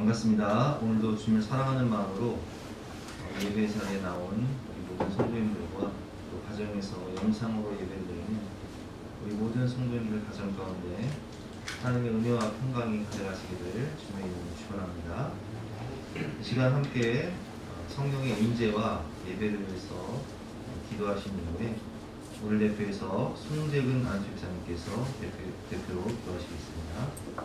반갑습니다. 오늘도 주님을 사랑하는 마음으로 예배 자리에 나온 우리 모든 성도님들과 또 가정에서 영상으로 예배를 드리는 우리 모든 성도님들 가정 가운데 하나님의 은혜와 평강이 가득하시기를 주님의 이름으로 축원합니다. 이 시간 함께 성령의 임재와 예배를 위해서 기도하시는 이후에 오늘 대표에서 손재근 안수집사님께서 대표로 기도하시겠습니다.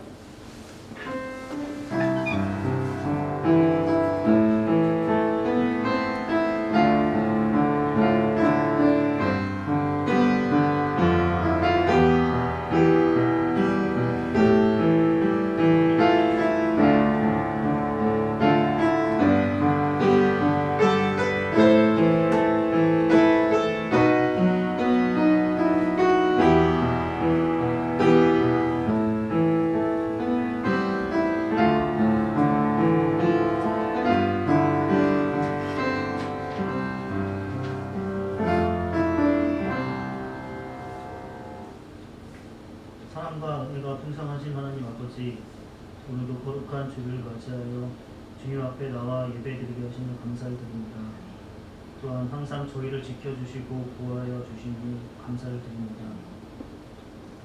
사랑과 은혜가 풍성하신 하나님 아버지, 오늘도 거룩한 주를 맞이하여 주님 앞에 나와 예배드리게 하시는 감사를 드립니다. 또한 항상 저희를 지켜주시고 보호하여 주시니 감사를 드립니다.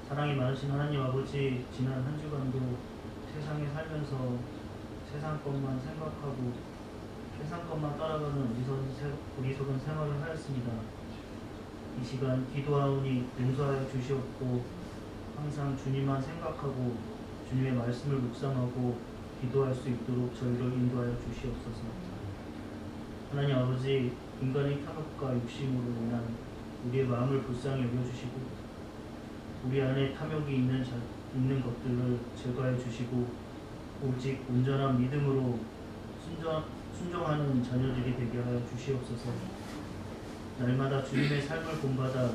사랑이 많으신 하나님 아버지, 지난 한 주간도 세상에 살면서 세상 것만 생각하고 세상 것만 따라가는 어리석은 생활을 하였습니다. 이 시간 기도하오니 용서하여 주시옵고 항상 주님만 생각하고 주님의 말씀을 묵상하고 기도할 수 있도록 저희를 인도하여 주시옵소서. 하나님 아버지, 인간의 탐욕과 욕심으로 인한 우리의 마음을 불쌍히 여겨주시고 우리 안에 탐욕이 있는 것들을 제거해 주시고 오직 온전한 믿음으로 순종하는 자녀들이 되게 하여 주시옵소서. 날마다 주님의 삶을 본받아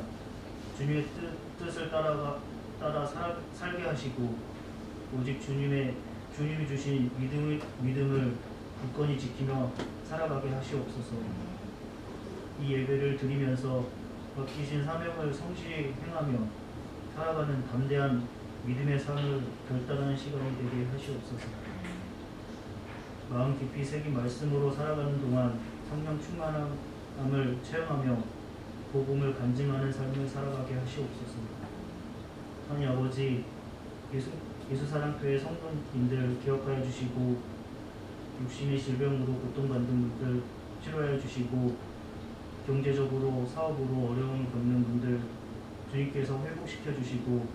주님의 뜻을 따라 살게 하시고 오직 주님이 주신 믿음을 굳건히 지키며 살아가게 하시옵소서. 이 예배를 드리면서 맡기신 사명을 성실히 행하며 살아가는 담대한 믿음의 삶을 결단하는 시간이 되게 하시옵소서. 마음 깊이 새긴 말씀으로 살아가는 동안 성령 충만함을 체험하며 복음을 간증하는 삶을 살아가게 하시옵소서. 하나님 아버지, 예수사랑교회 성도님들 기억하여 주시고 육신의 질병으로 고통받는 분들 치료하여 주시고 경제적으로 사업으로 어려움을 겪는 분들 주님께서 회복시켜 주시고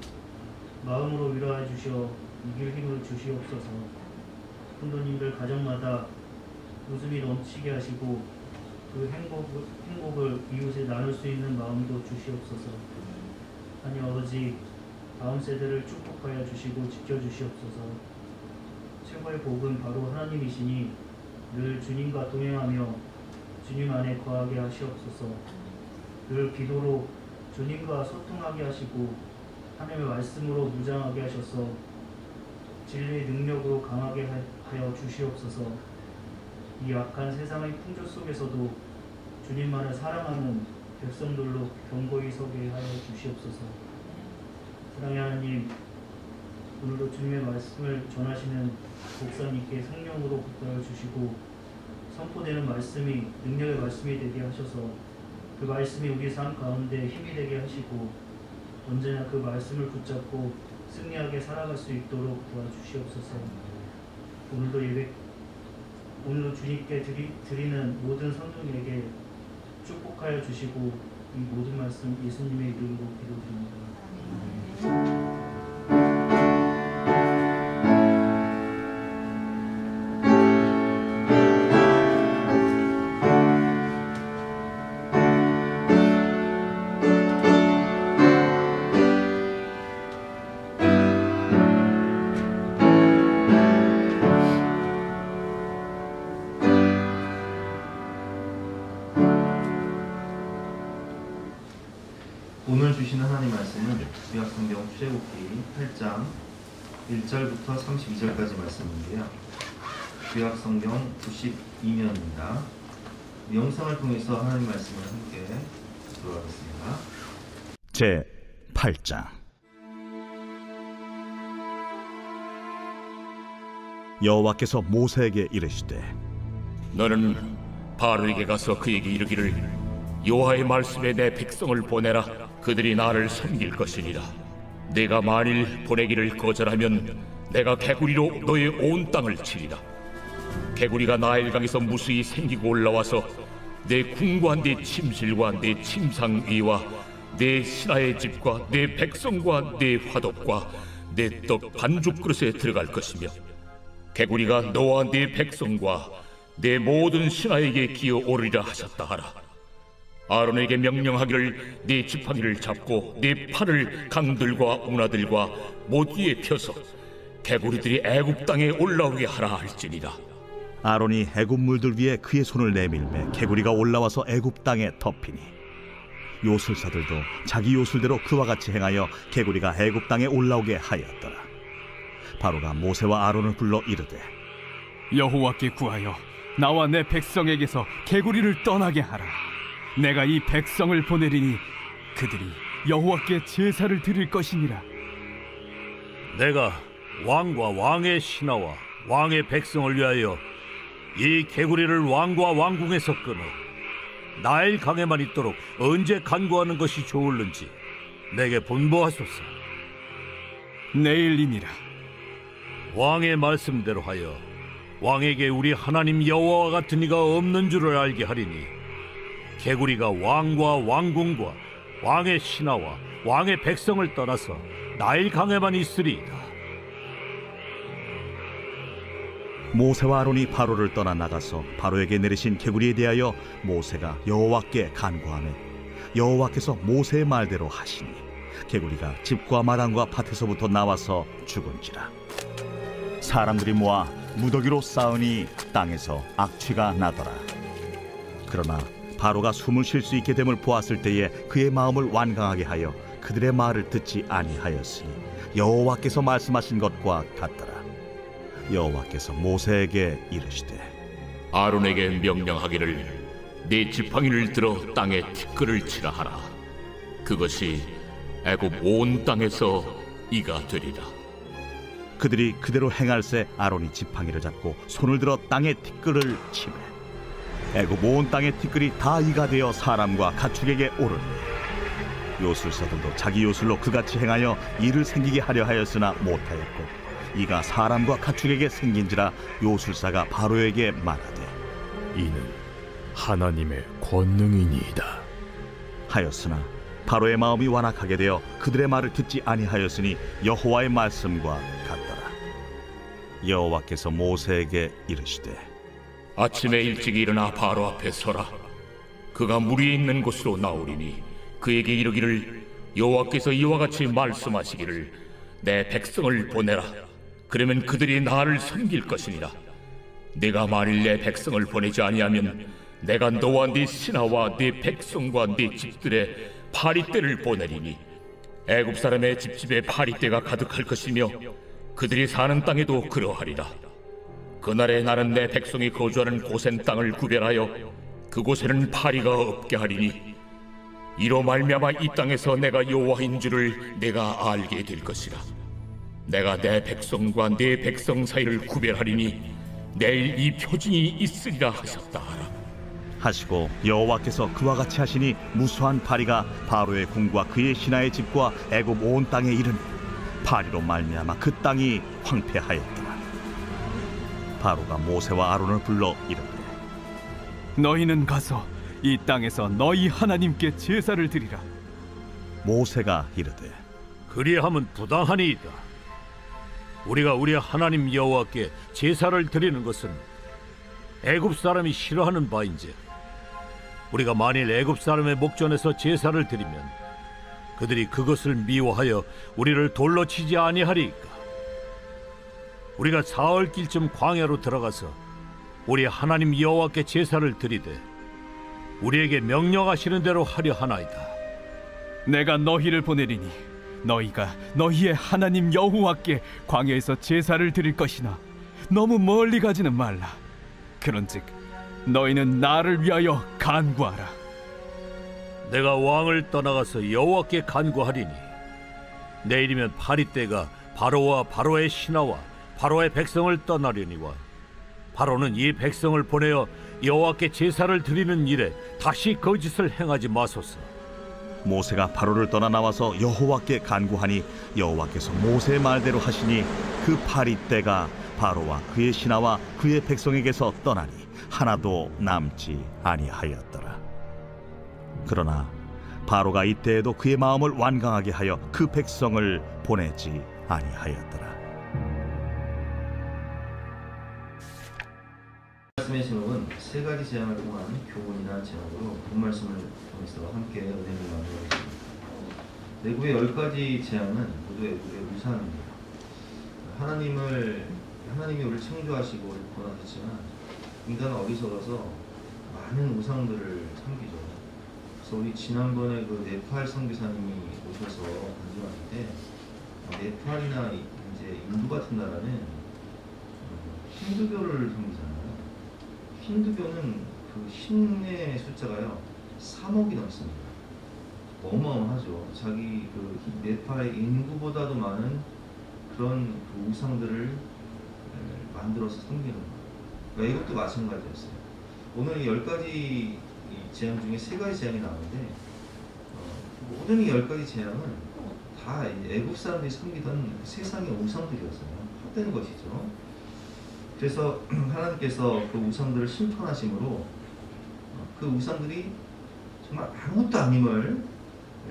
마음으로 위로하여 주시어 이길 힘을 주시옵소서. 성도님들 가정마다 웃음이 넘치게 하시고 그 행복을 이웃에 나눌 수 있는 마음도 주시옵소서. 하나님 아버지, 다음 세대를 축복하여 주시고 지켜주시옵소서. 최고의 복은 바로 하나님이시니 늘 주님과 동행하며 주님 안에 거하게 하시옵소서. 늘 기도로 주님과 소통하게 하시고 하나님의 말씀으로 무장하게 하셔서 진리의 능력으로 강하게 하여 주시옵소서. 이 악한 세상의 풍조 속에서도 주님만을 사랑하는 백성들로 견고히 서게 하여 주시옵소서. 사랑의 하나님, 오늘도 주님의 말씀을 전하시는 목사님께 성령으로 붙들어 주시고 선포되는 말씀이 능력의 말씀이 되게 하셔서 그 말씀이 우리 삶 가운데 힘이 되게 하시고 언제나 그 말씀을 붙잡고 승리하게 살아갈 수 있도록 도와주시옵소서. 오늘도 주님께 드리는 모든 성도에게 축복하여 주시고 이 모든 말씀 예수님의 이름으로 기도드립니다. 오늘 주시는 하나님 말씀은 구약성경 출애굽기 8장 1절부터 32절까지 말씀인데요. 구약성경 92면입니다. 영상을 통해서 하나님 말씀을 함께 들어가겠습니다. 제 8장 여호와께서 모세에게 이르시되 너는 바로에게 가서 그에게 이르기를 여호와의 말씀에 내 백성을 보내라. 그들이 나를 섬길 것이니라. 내가 만일 보내기를 거절하면 내가 개구리로 너의 온 땅을 치리라. 개구리가 나일강에서 무수히 생기고 올라와서 내 궁과 내 침실과 내 침상위와 내 신하의 집과 내 백성과 내 화덕과 내 떡 반죽 그릇에 들어갈 것이며 개구리가 너와 네 백성과 내 모든 신하에게 기어오르리라 하셨다 하라. 아론에게 명령하기를 네 지팡이를 잡고 네 팔을 강들과 운하들과 모기에 펴서 개구리들이 애굽 땅에 올라오게 하라 할지니라. 아론이 애굽 물들 위에 그의 손을 내밀매 개구리가 올라와서 애굽 땅에 덮이니 요술사들도 자기 요술대로 그와 같이 행하여 개구리가 애굽 땅에 올라오게 하였더라. 바로가 모세와 아론을 불러 이르되 여호와께 구하여 나와 내 백성에게서 개구리를 떠나게 하라. 내가 이 백성을 보내리니 그들이 여호와께 제사를 드릴 것이니라. 내가 왕과 왕의 신하와 왕의 백성을 위하여 이 개구리를 왕과 왕궁에서 끊어 나일 강에만 있도록 언제 간구하는 것이 좋을는지 내게 분부하소서. 내일이니라. 왕의 말씀대로 하여 왕에게 우리 하나님 여호와와 같은 이가 없는 줄을 알게 하리니 개구리가 왕과 왕궁과 왕의 신하와 왕의 백성을 떠나서 나일 강에만 있으리이다. 모세와 아론이 바로를 떠나 나가서 바로에게 내리신 개구리에 대하여 모세가 여호와께 간구하매 여호와께서 모세의 말대로 하시니 개구리가 집과 마당과 밭에서부터 나와서 죽은지라. 사람들이 모아 무더기로 쌓으니 땅에서 악취가 나더라. 그러나 바로가 숨을 쉴 수 있게 됨을 보았을 때에 그의 마음을 완강하게 하여 그들의 말을 듣지 아니하였으니 여호와께서 말씀하신 것과 같더라. 여호와께서 모세에게 이르시되 아론에게 명령하기를 네 지팡이를 들어 땅에 티끌을 치라 하라. 그것이 애굽 온 땅에서 이가 되리라. 그들이 그대로 행할새 아론이 지팡이를 잡고 손을 들어 땅에 티끌을 치매 애굽 온 땅의 티끌이 다 이가 되어 사람과 가축에게 오르니 요술사들도 자기 요술로 그같이 행하여 이를 생기게 하려 하였으나 못하였고 이가 사람과 가축에게 생긴지라 요술사가 바로에게 말하되 이는 하나님의 권능이니이다 하였으나 바로의 마음이 완악하게 되어 그들의 말을 듣지 아니하였으니 여호와의 말씀과 같더라. 여호와께서 모세에게 이르시되 아침에 일찍 일어나 바로 앞에 서라. 그가 물이 있는 곳으로 나오리니 그에게 이르기를 여호와께서 이와 같이 말씀하시기를 내 백성을 보내라. 그러면 그들이 나를 섬길 것이니라. 내가 만일 내 백성을 보내지 아니하면 내가 너와 네 신하와 네 백성과 네 집들에 파리떼를 보내리니 애굽 사람의 집집에 파리떼가 가득할 것이며 그들이 사는 땅에도 그러하리라. 그날에 나는 내 백성이 거주하는 고센 땅을 구별하여 그곳에는 파리가 없게 하리니 이로 말미암아 이 땅에서 내가 여호와인 줄을 내가 알게 될 것이라. 내가 내 백성과 네 백성 사이를 구별하리니 내일 이 표징이 있으리라 하셨다 하라. 하시고 여호와께서 그와 같이 하시니 무수한 파리가 바로의 궁과 그의 신하의 집과 애굽 온 땅에 이르니 파리로 말미암아 그 땅이 황폐하였더라. 바로가 모세와 아론을 불러 이르되 너희는 가서 이 땅에서 너희 하나님께 제사를 드리라. 모세가 이르되 그리하면 부당하니이다. 우리가 우리 하나님 여호와께 제사를 드리는 것은 애굽 사람이 싫어하는 바인지 우리가 만일 애굽 사람의 목전에서 제사를 드리면 그들이 그것을 미워하여 우리를 돌로 치지 아니하리이까. 우리가 사흘길쯤 광야로 들어가서 우리 하나님 여호와께 제사를 드리되 우리에게 명령하시는 대로 하려 하나이다. 내가 너희를 보내리니 너희가 너희의 하나님 여호와께 광야에서 제사를 드릴 것이나 너무 멀리 가지는 말라. 그런즉 너희는 나를 위하여 간구하라. 내가 왕을 떠나가서 여호와께 간구하리니 내일이면 파리떼가 바로와 바로의 신하와 바로의 백성을 떠나려니와 바로는 이 백성을 보내어 여호와께 제사를 드리는 일에 다시 거짓을 행하지 마소서. 모세가 바로를 떠나 나와서 여호와께 간구하니 여호와께서 모세의 말대로 하시니 그 파리떼가 바로와 그의 신하와 그의 백성에게서 떠나니 하나도 남지 아니하였더라. 그러나 바로가 이때에도 그의 마음을 완강하게 하여 그 백성을 보내지 아니하였더라. 말씀의 제목은 세 가지 재앙을 통한 교훈이라는 제목으로 본 말씀을 통해서 함께 은혜를 나누겠습니다. 내구의 10가지 재앙은 모두 애굽의 우상입니다. 하나님이 우리를 창조하시고 우리를 구원하셨지만 인간은 어리석어서 많은 우상들을 섬기죠. 그래서 우리 지난번에 그 네팔 선교사님이 오셔서 간증하는데 네팔이나 이제 인도 같은 나라는 힌두교를 섬기잖아요. 힌두교는 그 신의 숫자가요 3억이 넘습니다. 어마어마하죠. 자기 그 네팔의 인구보다도 많은 그런 그 우상들을 만들어서 섬기는 거예요. 그러니까 이것도 마찬가지였어요. 오늘 이 10가지 재앙 중에 3가지 재앙이 나오는데 모든 이 10가지 재앙은 다 애국 사람들이 섬기던 세상의 우상들이었어요. 헛된 것이죠. 그래서 하나님께서 그 우상들을 심판하심으로 그 우상들이 정말 아무것도 아님을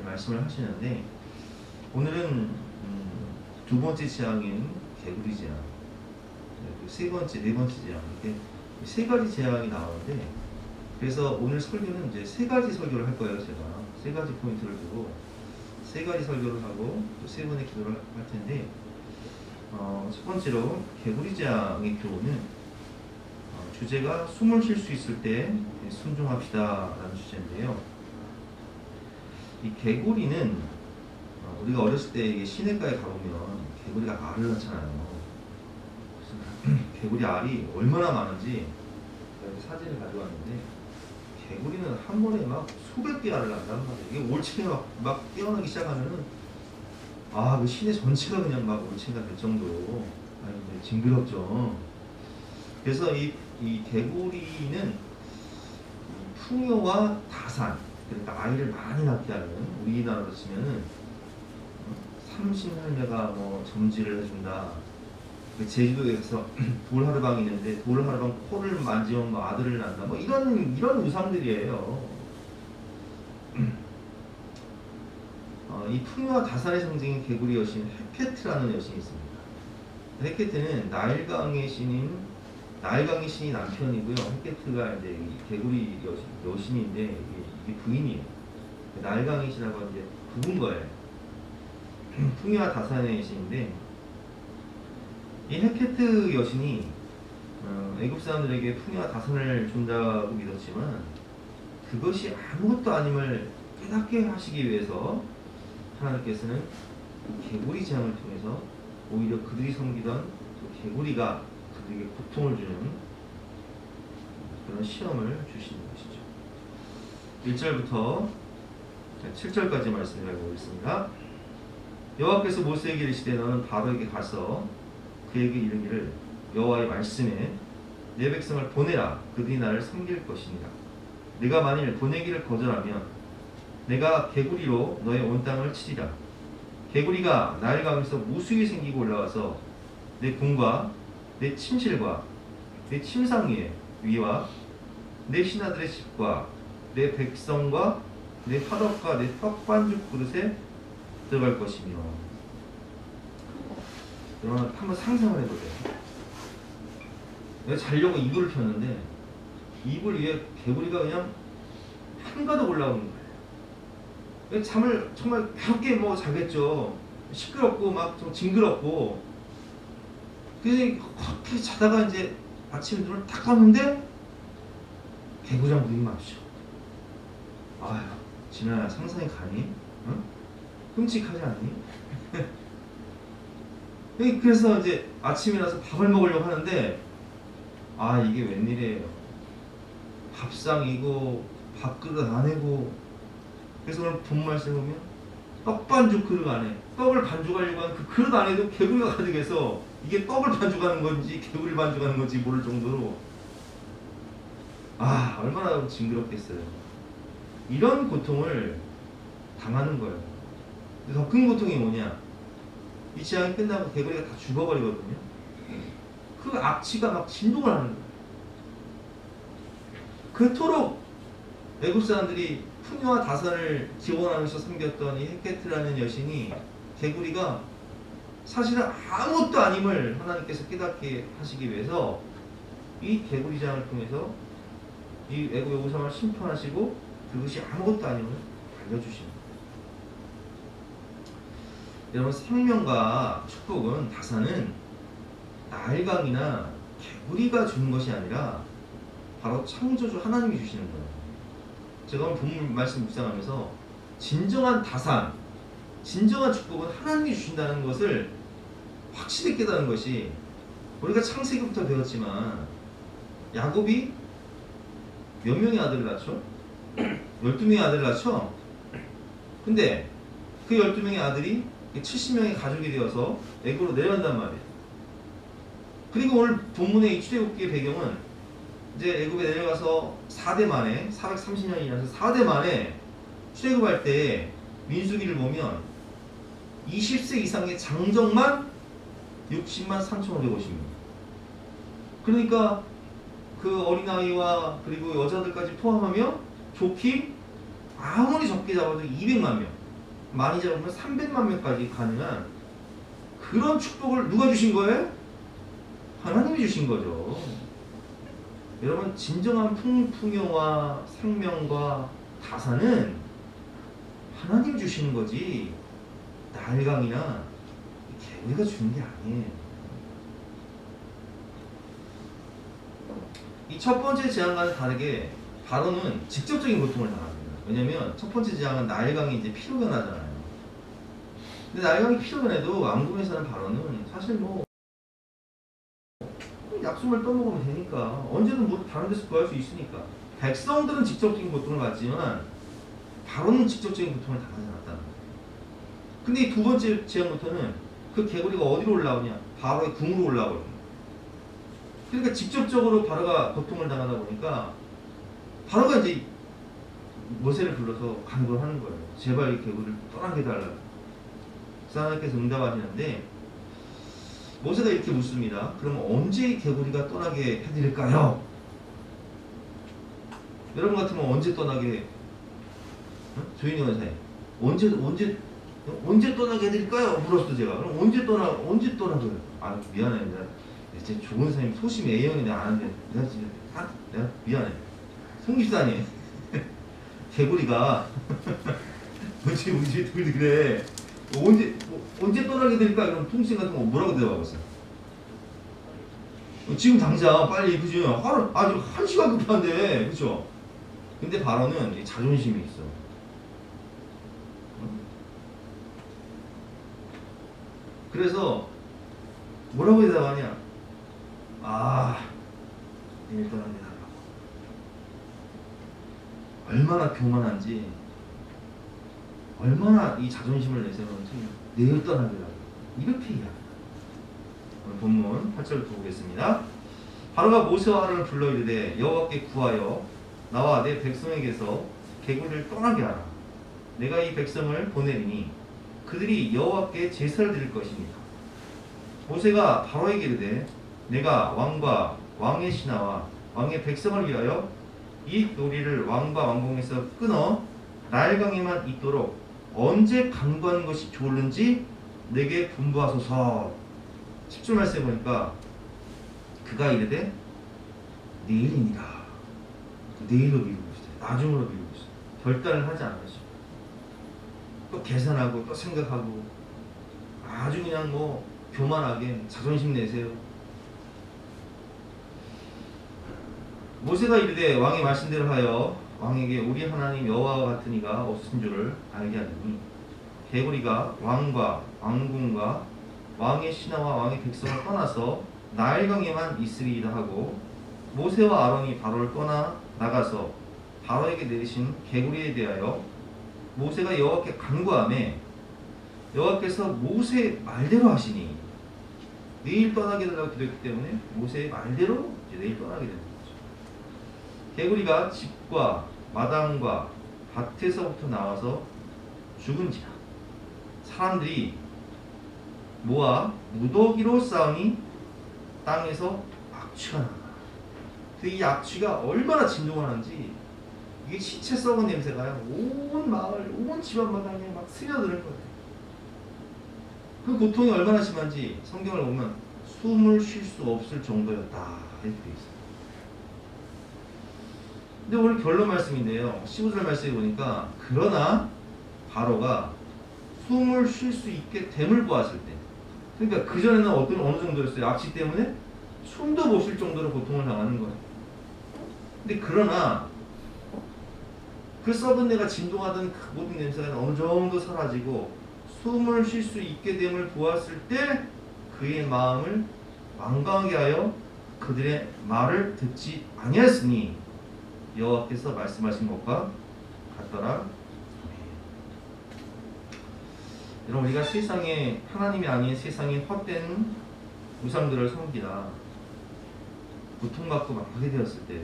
말씀을 하시는데 오늘은 두 번째 재앙인 개구리 재앙, 세 번째, 네 번째 재앙 이렇게 세 가지 재앙이 나오는데 그래서 오늘 설교는 이제 세 가지 설교를 할 거예요. 제가 세 가지 포인트를 두고 세 가지 설교를 하고 또 세 번의 기도를 할 텐데 첫 번째로 개구리 재앙의 교훈은 주제가 숨을 쉴 수 있을 때 순종합시다 라는 주제인데요. 이 개구리는 우리가 어렸을 때 이게 시냇가에 가보면 개구리가 알을 낳잖아요. 그래서 개구리 알이 얼마나 많은지 사진을 가져왔는데 개구리는 한 번에 막 수백 개 알을 낳는다는 거예요. 이게 올챙이가 막 깨어나기 시작하면은 그 시내 전체가 그냥 막 올챙이가 될 정도로 징그럽죠. 그래서 이 개구리는 풍요와 다산, 그러니까 아이를 많이 낳게 하는 우리나라로 치면은 삼신할매가 뭐 점지를 해준다. 제주도에서 돌하르방이 있는데 돌하르방 코를 만지면 뭐 아들을 낳는다. 뭐 이런 우상들이에요. 이 풍요와 다산의 상징인 개구리 여신 헤케트라는 여신이 있습니다. 헤케트는 나일강의 신이 남편이고요. 헤케트가 이제 개구리 여신인데 이게 부인이에요. 나일강의 신하고 이제 부부인 거예요. 풍요와 다산의 신인데 이 헤케트 여신이 애굽 사람들에게 풍요와 다산을 준다고 믿었지만 그것이 아무것도 아님을 깨닫게 하시기 위해서 하나님께서는 개구리 재앙을 통해서 오히려 그들이 섬기던 개구리가 그들에게 고통을 주는 그런 시험을 주시는 것이죠. 1절부터 7절까지 말씀을 읽어보겠습니다. 여호와께서 모세에게 이르시되 너는 바로에게 가서 그에게 이르기를 여호와의 말씀에 내 백성을 보내라. 그들이 나를 섬길 것이니라. 네가 만일 보내기를 거절하면 내가 개구리로 너의 온 땅을 치리라. 개구리가 나일강에서 무수히 생기고 올라와서 내 궁과 내 침실과 내 침상 위와 내 신하들의 집과 내 백성과 내 화덕과 내 떡반죽 그릇에 들어갈 것이며. 여러분 한번 상상을 해보세요. 내가 자려고 이불을 폈는데 이불 위에 개구리가 그냥 한가득 올라오는 거예요. 잠을 정말 괴롭게 뭐 자겠죠. 시끄럽고 막 좀 징그럽고. 그래서 그렇게 자다가 이제 아침에 눈을 딱 떴는데 개구리랑 눈이 마주쳐. 아휴, 진아야 상상이 가니? 응? 끔찍하지 않니? 그래서 이제 아침에 나서 밥을 먹으려고 하는데 이게 웬일이에요. 밥상이고 밥그릇 안에고. 그래서 오늘 본 말씀을 보면 떡반죽 그릇 안에 떡을 반죽하려고 하는 그 그릇 안에도 개구리가 가득해서 이게 떡을 반죽하는 건지 개구리를 반죽하는 건지 모를 정도로 얼마나 징그럽겠어요. 이런 고통을 당하는 거예요. 더 큰 고통이 뭐냐? 이 재앙이 끝나고 개구리가 다 죽어버리거든요. 그 악취가 막 진동을 하는 거예요. 그토록 애국 사람들이 푸니와 다산을 지원하면서 섬겼던 이 헤케트라는 여신이 개구리가 사실은 아무것도 아님을 하나님께서 깨닫게 하시기 위해서 이 개구리장을 통해서 이 애국 여우상을 심판하시고 그것이 아무것도 아님을 알려주십니다. 여러분, 생명과 축복은 다산은 나일강이나 개구리가 주는 것이 아니라 바로 창조주 하나님이 주시는 거예요. 제가 오늘 본문 말씀 묵상하면서 진정한 다산, 진정한 축복은 하나님이 주신다는 것을 확실히 깨닫는 것이, 우리가 창세기부터 배웠지만 야곱이 몇 명의 아들을 낳죠? 12명의 아들을 낳죠? 근데 그 12명의 아들이 70명의 가족이 되어서 애굽으로 내려간단 말이에요. 그리고 오늘 본문의 이 출애굽기의 배경은 이제 애굽에 내려가서 4대 만에 430년이 지나서 4대 만에 출애굽할 때 민수기를 보면 20세 이상의 장정만 60만 3,550명. 그러니까 그 어린아이와 그리고 여자들까지 포함하며 좋기 아무리 적게 잡아도 200만 명, 많이 잡으면 300만 명까지 가능한 그런 축복을 누가 주신 거예요? 하나님이 주신 거죠. 여러분, 진정한 풍요와 생명과 다산은 하나님 주시는 거지 나일강이나 개구리가 주는 게 아니에요. 이 첫 번째 재앙과는 다르게 바로는 직접적인 고통을 당합니다. 왜냐면 첫 번째 재앙은 나일강이 이제 피로 변하잖아요. 근데 나일강이 피로 변해도 왕궁에 사는 바로는 사실 뭐 약속을 떠먹으면 되니까 언제든 뭐 다른 데서 구할 수 있으니까 백성들은 직접적인 고통을 받지만 바로는 직접적인 고통을 당하지 않았다는 거예요. 근데 이 두 번째 재앙부터는 그 개구리가 어디로 올라오냐? 바로의 궁으로 올라오거든요. 그러니까 직접적으로 바로가 고통을 당하다 보니까 바로가 이제 모세를 불러서 간구를 하는 거예요. 제발 이 개구리를 떠나게 해달라고. 하나님께서 응답하시는데 모세가 이렇게 묻습니다. 그럼 언제 이 개구리가 떠나게 해드릴까요? 여러분 같으면 언제 떠나게? 조인희 원사님, 언제 떠나게 해드릴까요? 물었어 제가. 그럼 언제 떠나고요? 미안해. 제 좋은 선생님 소심 A형이 내가 아는데 내가 진짜 내가 미안해. 송집사님 개구리가 언제 그래? 언제 떠나게 될까? 그럼 통신 같은 거 뭐라고 대답하겠어요? 지금 당장 빨리, 그죠? 아직 1시간 급한데, 그죠? 근데 바로는 자존심이 있어. 그래서 뭐라고 대답하냐? 내일 떠나게 해달라고. 얼마나 교만한지, 얼마나 이 자존심을 내세우는지 내일 떠나게 해달라고. 이렇게 이야기합니다. 오늘 본문 8절부터 보겠습니다. 바로가 모세와 아론을 불러 이르되 여호와께 구하여 나와 내 백성에게서 개구리를 떠나게 하라. 내가 이 백성을 보내리니 그들이 여호와께 제사를 드릴 것입니다. 모세가 바로에게 이르되 내가 왕과 왕의 신하와 왕의 백성을 위하여 이 놀이를 왕과 왕궁에서 끊어 나일강에만 있도록 언제 간구하는 것이 좋을는지 내게 분부하소서. 10절 말씀에 보니까 그가 이르되 내일이니라. 내일로 미루고 있어요. 나중으로 미루고 있어요. 결단을 하지 않으시고 또 계산하고 또 생각하고 아주 그냥 뭐 교만하게 자존심 내세요. 모세가 이르되 왕의 말씀대로 하여 왕에게 우리 하나님 여호와와 같은 이가 없으신 줄을 알게 하더니 개구리가 왕과 왕궁과 왕의 신하와 왕의 백성을 떠나서 나일강에만 있으리이다 하고 모세와 아론이 바로를 떠나 나가서 바로에게 내리신 개구리에 대하여 모세가 여호와께 간구하매 여호와께서 모세 말대로 하시니 내일 떠나게 해달라고 기도했기 때문에 모세의 말대로 이제 내일 떠나게 되는 거죠. 개구리가 집과 마당과 밭에서부터 나와서 죽은지라 사람들이 모아 무더기로 싸우니 땅에서 악취가 나다. 이 악취가 얼마나 진동을 하는지 이게 시체 썩은 냄새가요 온 마을 온 집안 마당에 막 스며드는 거예요. 그 고통이 얼마나 심한지 성경을 보면 숨을 쉴 수 없을 정도였다 이렇게 되어 있어요. 근데 오늘 결론 말씀인데요 15절 말씀에 보니까 그러나 바로가 숨을 쉴 수 있게 됨을 보았을 때 그러니까 그전에는 어느 정도였어요? 악취 때문에 숨도 못 쉴 정도로 고통을 당하는 거예요. 근데 그러나 그 썩은 데가 진동하던 그 모든 냄새가 어느 정도 사라지고 숨을 쉴 수 있게 됨을 보았을 때 그의 마음을 완강하게 하여 그들의 말을 듣지 아니하였으니 여호와께서 말씀하신 것과 같더라. 여러분 우리가 세상에 하나님이 아닌 세상에 헛된 우상들을 섬기다 고통받고 막 하게 되었을 때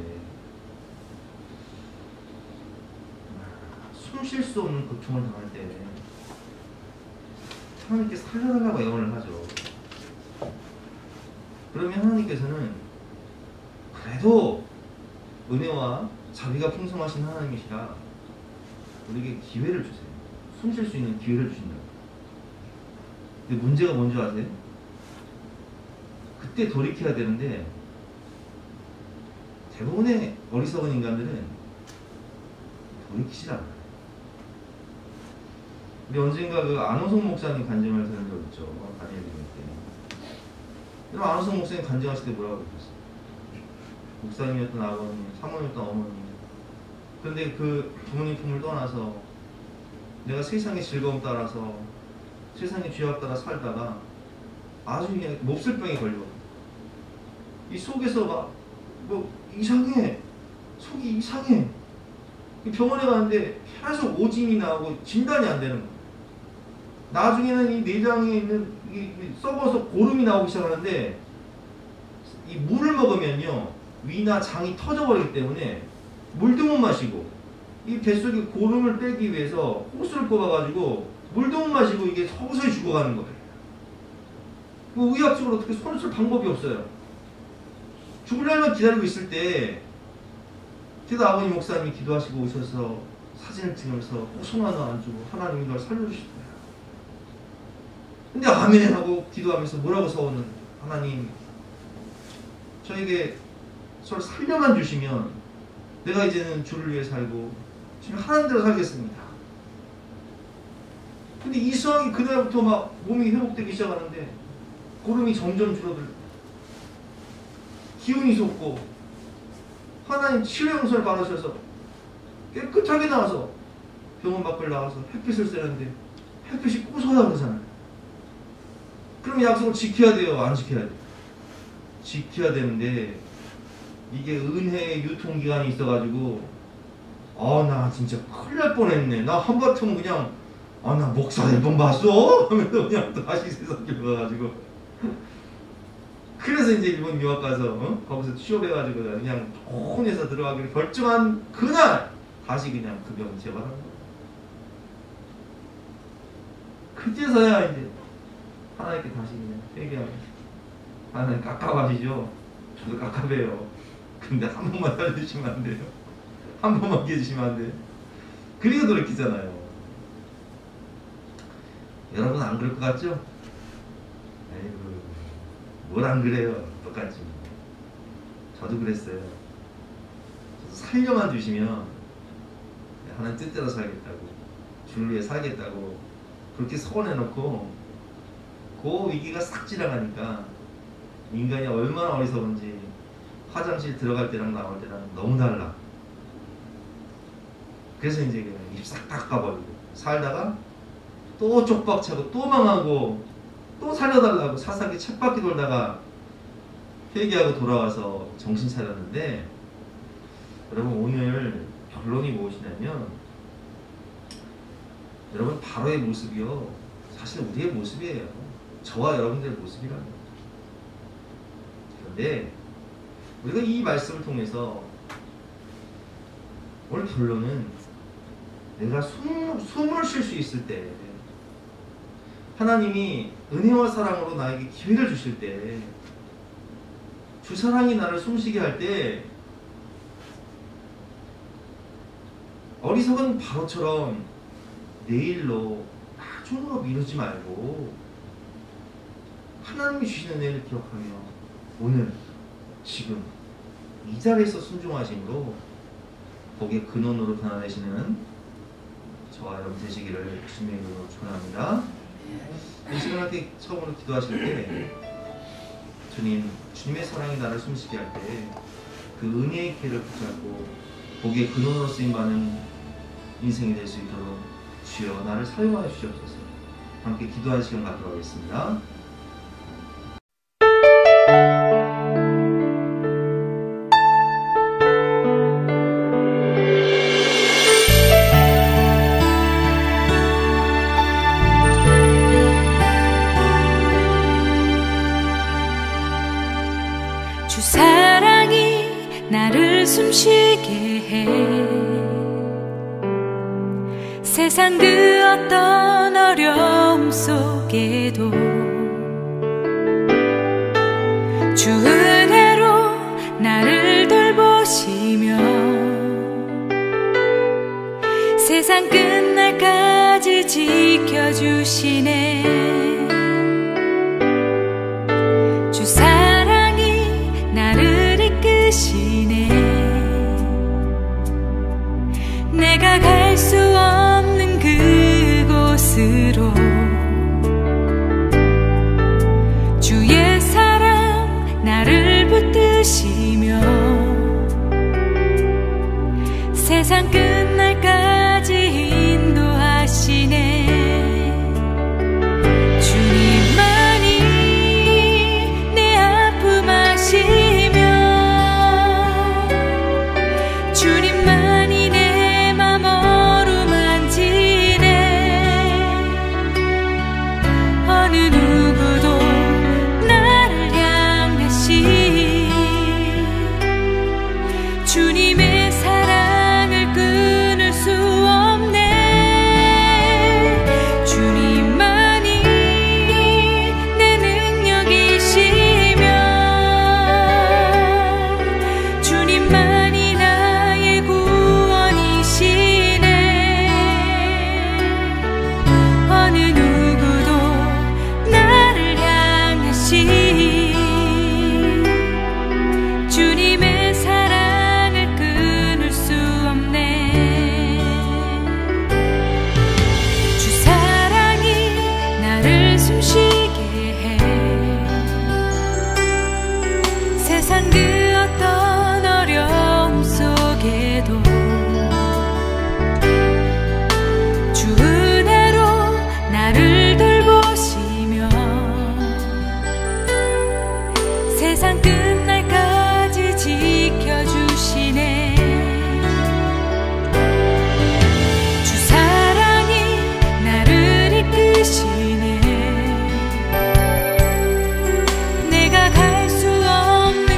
숨 쉴 수 없는 고통을 당할 때 하나님께 살려달라고 애원을 하죠. 그러면 하나님께서는 그래도 은혜와 자비가 풍성하신 하나님이시라 우리에게 기회를 주세요. 숨 쉴 수 있는 기회를 주신다고. 근데 문제가 뭔지 아세요? 그때 돌이켜야 되는데 대부분의 어리석은 인간들은 돌이키질 않아요. 우리 언젠가 그 안호성 목사님 간증을 들은 적 있죠. 다니엘 때. 안호성 목사님 간증하실 때 뭐라고 그러셨어요? 목사님이었던 아버님, 사모님이었던 어머님. 그런데 그 부모님 품을 떠나서 내가 세상의 즐거움 따라서 세상의 죄악 따라 살다가 아주 그냥 몹쓸병에 걸려. 이 속에서 막 뭐 이상해. 속이 이상해. 병원에 가는데 계속 오진이 나오고 진단이 안 되는 거야. 나중에는 이 내장에 있는 이 썩어서 고름이 나오기 시작하는데 이 물을 먹으면요 위나 장이 터져버리기 때문에 물도 못 마시고 이 뱃속에 고름을 빼기 위해서 호수를 꼽아가지고 물도 못 마시고 이게 서서히 죽어가는 거예요. 그 의학적으로 어떻게 손을 쓸 방법이 없어요. 죽을 날만 기다리고 있을 때 그래도 아버님 목사님이 기도하시고 오셔서 사진을 찍으면서 꼭 손 하나 안 주고 하나님이 널 살려주실 거야. 근데 아멘 하고 기도하면서 뭐라고 서오는 하나님 저에게 저를 살려만 주시면 내가 이제는 주를 위해 살고 지금 하나님 대로 살겠습니다. 근데 이 상황이 그날부터 막 몸이 회복되기 시작하는데 고름이 점점 줄어들고 기운이 솟고 하나님 치료 용서를 받으셔서 깨끗하게 나와서 병원 밖을 나와서 햇빛을 쐬는데 햇빛이 고소하다고 그러잖아요. 그럼 약속을 지켜야 돼요? 안 지켜야 돼요? 지켜야 되는데 이게 은혜의 유통기간이 있어가지고 나 진짜 큰일 날 뻔했네. 나 한바탕 그냥 나 목사 앨범 봤어? 하면서 그냥 또 다시 세상길로 가가지고 그래서 이제 일본 유학 가서 거기서 취업해가지고 그냥 혼에서 들어가기로 결정한 그날 다시 그냥 그 병 재발하는 거예요. 그제서야 이제 하나님께 다시 그냥 회개하면서 하나님 깝깝하시죠? 저도 깝깝해요. 근데 한 번만 살려주시면 안 돼요? 한 번만 깨주시면 안 돼요? 그리고 돌이키잖아요. 여러분 안 그럴 것 같죠? 아이고 뭘 안 그래요? 똑같지. 저도 그랬어요. 저도 살려만 주시면 하나님 뜻대로 살겠다고 주를 위해 살겠다고 그렇게 서원해놓고 그 위기가 싹 지나가니까 인간이 얼마나 어리석은지 화장실 들어갈 때랑 나올 때랑 너무 달라. 그래서 이제 그냥 입 싹 닦아버리고 살다가 또 쪽박차고 또 망하고 또 살려달라고 사사기 쳇바퀴 돌다가 회개하고 돌아와서 정신 차렸는데 여러분 오늘 결론이 무엇이냐면 여러분 바로의 모습이요 사실 우리의 모습이에요. 저와 여러분들의 모습이라는 거예요. 있는데 우리가 이 말씀을 통해서 오늘 결론은 내가 숨을 쉴 수 있을 때 하나님이 은혜와 사랑으로 나에게 기회를 주실 때 주 사랑이 나를 숨쉬게 할 때 어리석은 바로처럼 내일로 나중으로 미루지 말고 하나님이 주시는 은혜를 기억하며 오늘 지금 이 자리에서 순종하심으로 거기에 근원으로 변화되시는 저와 여러분 되시기를 주님의 이름으로 축원합니다. 이 시간 때 처음으로 기도하실 때 주님의 사랑이 나를 숨쉬게 할 때 그 은혜의 길을 붙잡고 거기에 근원으로 쓰임받는 인생이 될 수 있도록 주여 나를 사용하여 주시옵소서. 함께 기도하는 시간 갖도록 하겠습니다. 주 사랑이 나를 숨쉬게 해 세상 그 어떤 어려움 속에도 주 은혜로 나를 돌보시며 세상 끝날까지 지켜주시네. 주 사랑이 나를 이끄시네. 내가 갈 수 없는 그곳으로 주의 사랑 나를 붙드시며 세상 끝날까지 인도하시네. 주님만이 내 아픔 아시며 주님만이 내 맘 어루만지네. 어느 누구도 나를 향하시 주님의 사랑을 끊을 수 없네. 주님만이 내 능력이시며 주님만이 나의 구원이시네. 어느 누구도 나를 향하시 주님의 사랑을 끊을 수 없네. 주 사랑이 나를 숨쉬게 해 세상 그 어떤 어려움 속에도 주 은혜로 나를 돌보시며 세상 끝날까지 지켜주시네. 주 사랑이 나를 이끄시네. 내가 갈 수 없는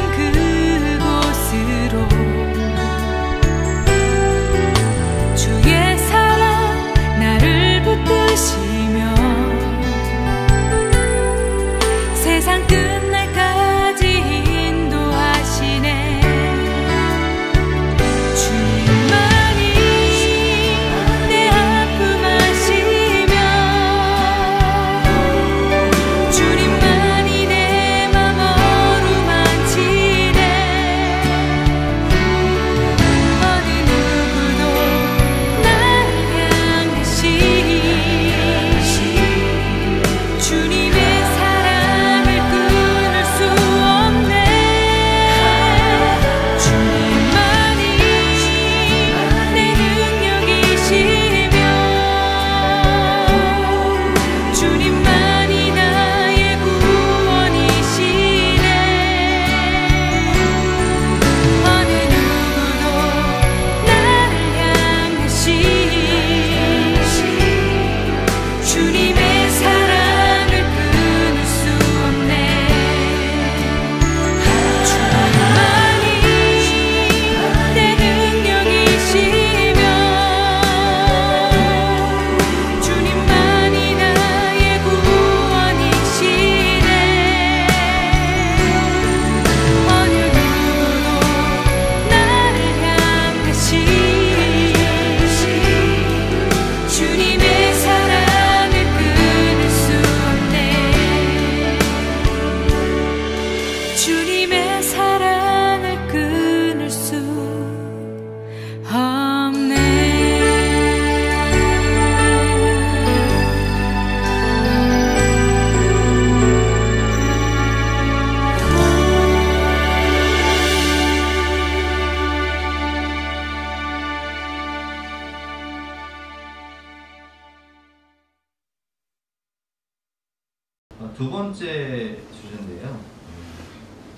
두 번째 주제인데요.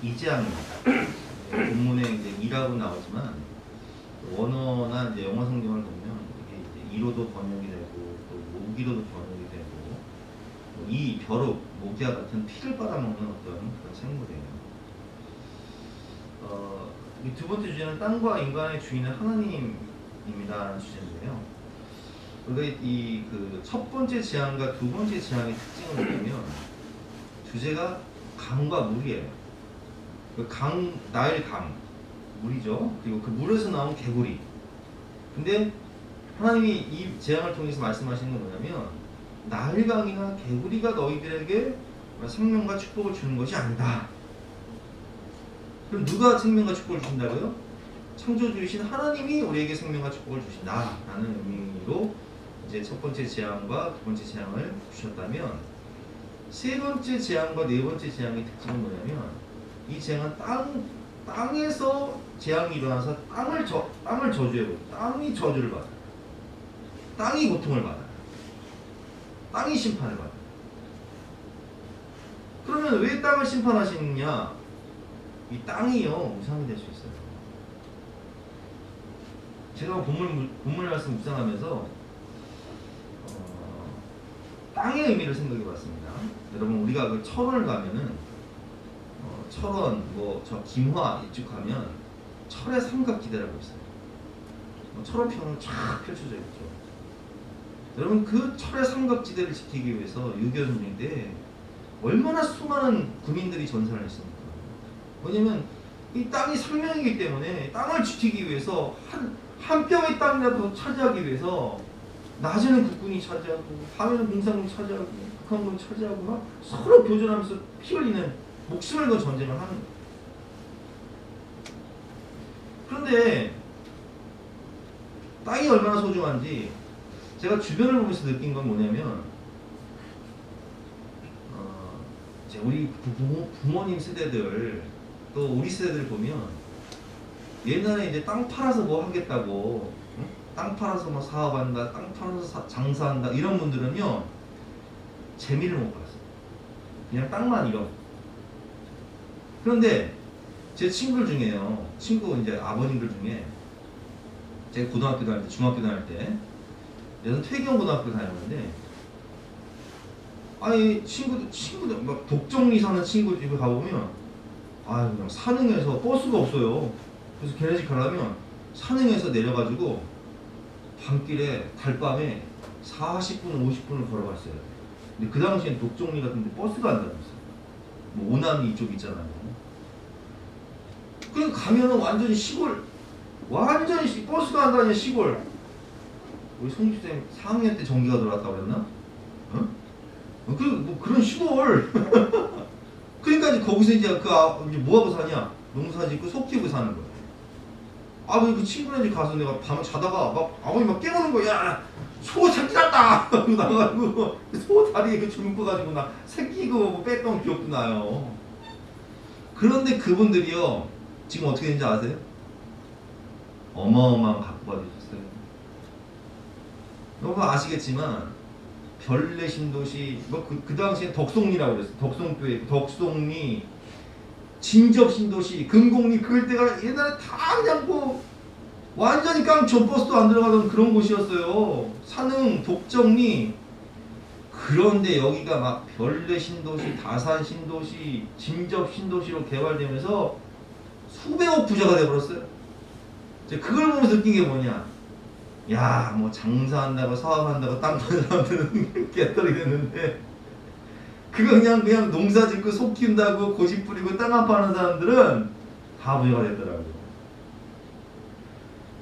이재앙입니다. 본문에 이제 이라고 나오지만 원어나 이제 영어 성경을 보면 이게 이제 이로도 번역이 되고 또 모기로도 번역이 되고 이 벼룩 모기와 같은 피를 빨아먹는 어떤 그런 생물이에요. 이 두 번째 주제는 땅과 인간의 주인은 하나님입니다라는 주제인데요. 우리가 이 그 첫 번째 재앙과 두 번째 재앙의 특징을 보면 주제가 강과 물이에요. 그 강, 나일 강, 물이죠. 그리고 그 물에서 나온 개구리. 근데 하나님이 이 재앙을 통해서 말씀하시는 건 뭐냐면 나일 강이나 개구리가 너희들에게 생명과 축복을 주는 것이 아니다. 그럼 누가 생명과 축복을 주신다고요? 창조주이신 하나님이 우리에게 생명과 축복을 주신다라는 의미로 이제 첫 번째 재앙과 두 번째 재앙을 주셨다면 세 번째 재앙과 네 번째 재앙의 특징은 뭐냐면 이 재앙은 땅에서 재앙이 일어나서 땅을 저주해요. 땅이 저주를 받아요. 땅이 고통을 받아요. 땅이 심판을 받아요. 그러면 왜 땅을 심판하시느냐? 이 땅이요 우상이 될 수 있어요. 제가 본문 말씀 묵상하면서 땅의 의미를 생각해봤습니다. 여러분 우리가 그 철원을 가면은 철원 뭐 저 김화 이쪽 가면 철의 삼각지대라고 있어요. 철원편으로 쫙 펼쳐져 있죠. 여러분 그 철의 삼각지대를 지키기 위해서 6.25 전쟁 때 얼마나 수많은 군인들이 전사를 했습니까? 왜냐면 이 땅이 생명이기 때문에 땅을 지키기 위해서 한 뼘의 땅이라도 차지하기 위해서 낮에는 국군이 차지하고 밤에는 공산군이 차지하고 북한군이 차지하고 막 서로 교전하면서 피 흘리는 목숨을 건 전쟁을 하는 거예요. 그런데 땅이 얼마나 소중한지 제가 주변을 보면서 느낀 건 뭐냐면 우리 부모님 세대들 또 우리 세대들 보면 옛날에 이제 땅 팔아서 뭐 하겠다고 응? 땅 팔아서 뭐 사업한다, 땅 팔아서 장사한다 이런 분들은요 재미를 못 봤어요. 그냥 땅만 잃어. 그런데 제 친구들 중에요, 친구 이제 아버님들 중에 제가 고등학교 다닐 때, 중학교 다닐 때, 저는 퇴경고등학교 다녔는데, 아니 친구들 막 독정리 사는 친구 집에 가보면, 아 그냥 산흥에서 버스가 없어요. 그래서 걔네 집 가려면 산흥에서 내려가지고 밤길에 달밤에 40분, 50분을 걸어갔어요. 근데 그 당시엔 독정리 같은데 버스가 안 다녔어요. 뭐 오남이 이쪽 있잖아요. 그냥 가면은 완전히 시골, 완전히 버스가 안 다니는 시골. 우리 송주쌤 4학년 때 전기가 들어왔다고 그랬나? 어? 뭐 그런 시골. 그러니까 이제 거기서 이제 이제 뭐하고 사냐? 농사 짓고 소 키우고 사는 거예요. 그 친구네 집 가서 내가 밤에 자다가 막 아버님 막 깨우는 거야. 야, 소 새끼 났다! 나가지고 소 다리에 그 줄 묶어가지고 나 새끼 뭐 뺐던 기억도 나요. 그런데 그분들이요 지금 어떻게 되는지 아세요? 어마어마한 각부가 되셨어요. 여러분 아시겠지만 별내 신도시 뭐 그 당시에 덕송리라고 그랬어요. 덕송교회, 덕송리, 진접 신도시, 금곡리 그럴 때가 옛날에 다 그냥 뭐 완전히 깡촌 버스도 안 들어가던 그런 곳이었어요. 산흥, 독정리. 그런데 여기가 막 별내 신도시, 다산 신도시, 진접 신도시로 개발되면서 수백억 부자가 돼버렸어요. 그걸 보면서 느낀 게 뭐냐? 야, 뭐 장사한다고 사업한다고 땅 파는 사람들은 개떨이 됐는데 그거 그냥 농사 짓고 소 키운다고 고집 부리고 땅 안 파는 사람들은 다 부자가 됐더라고요.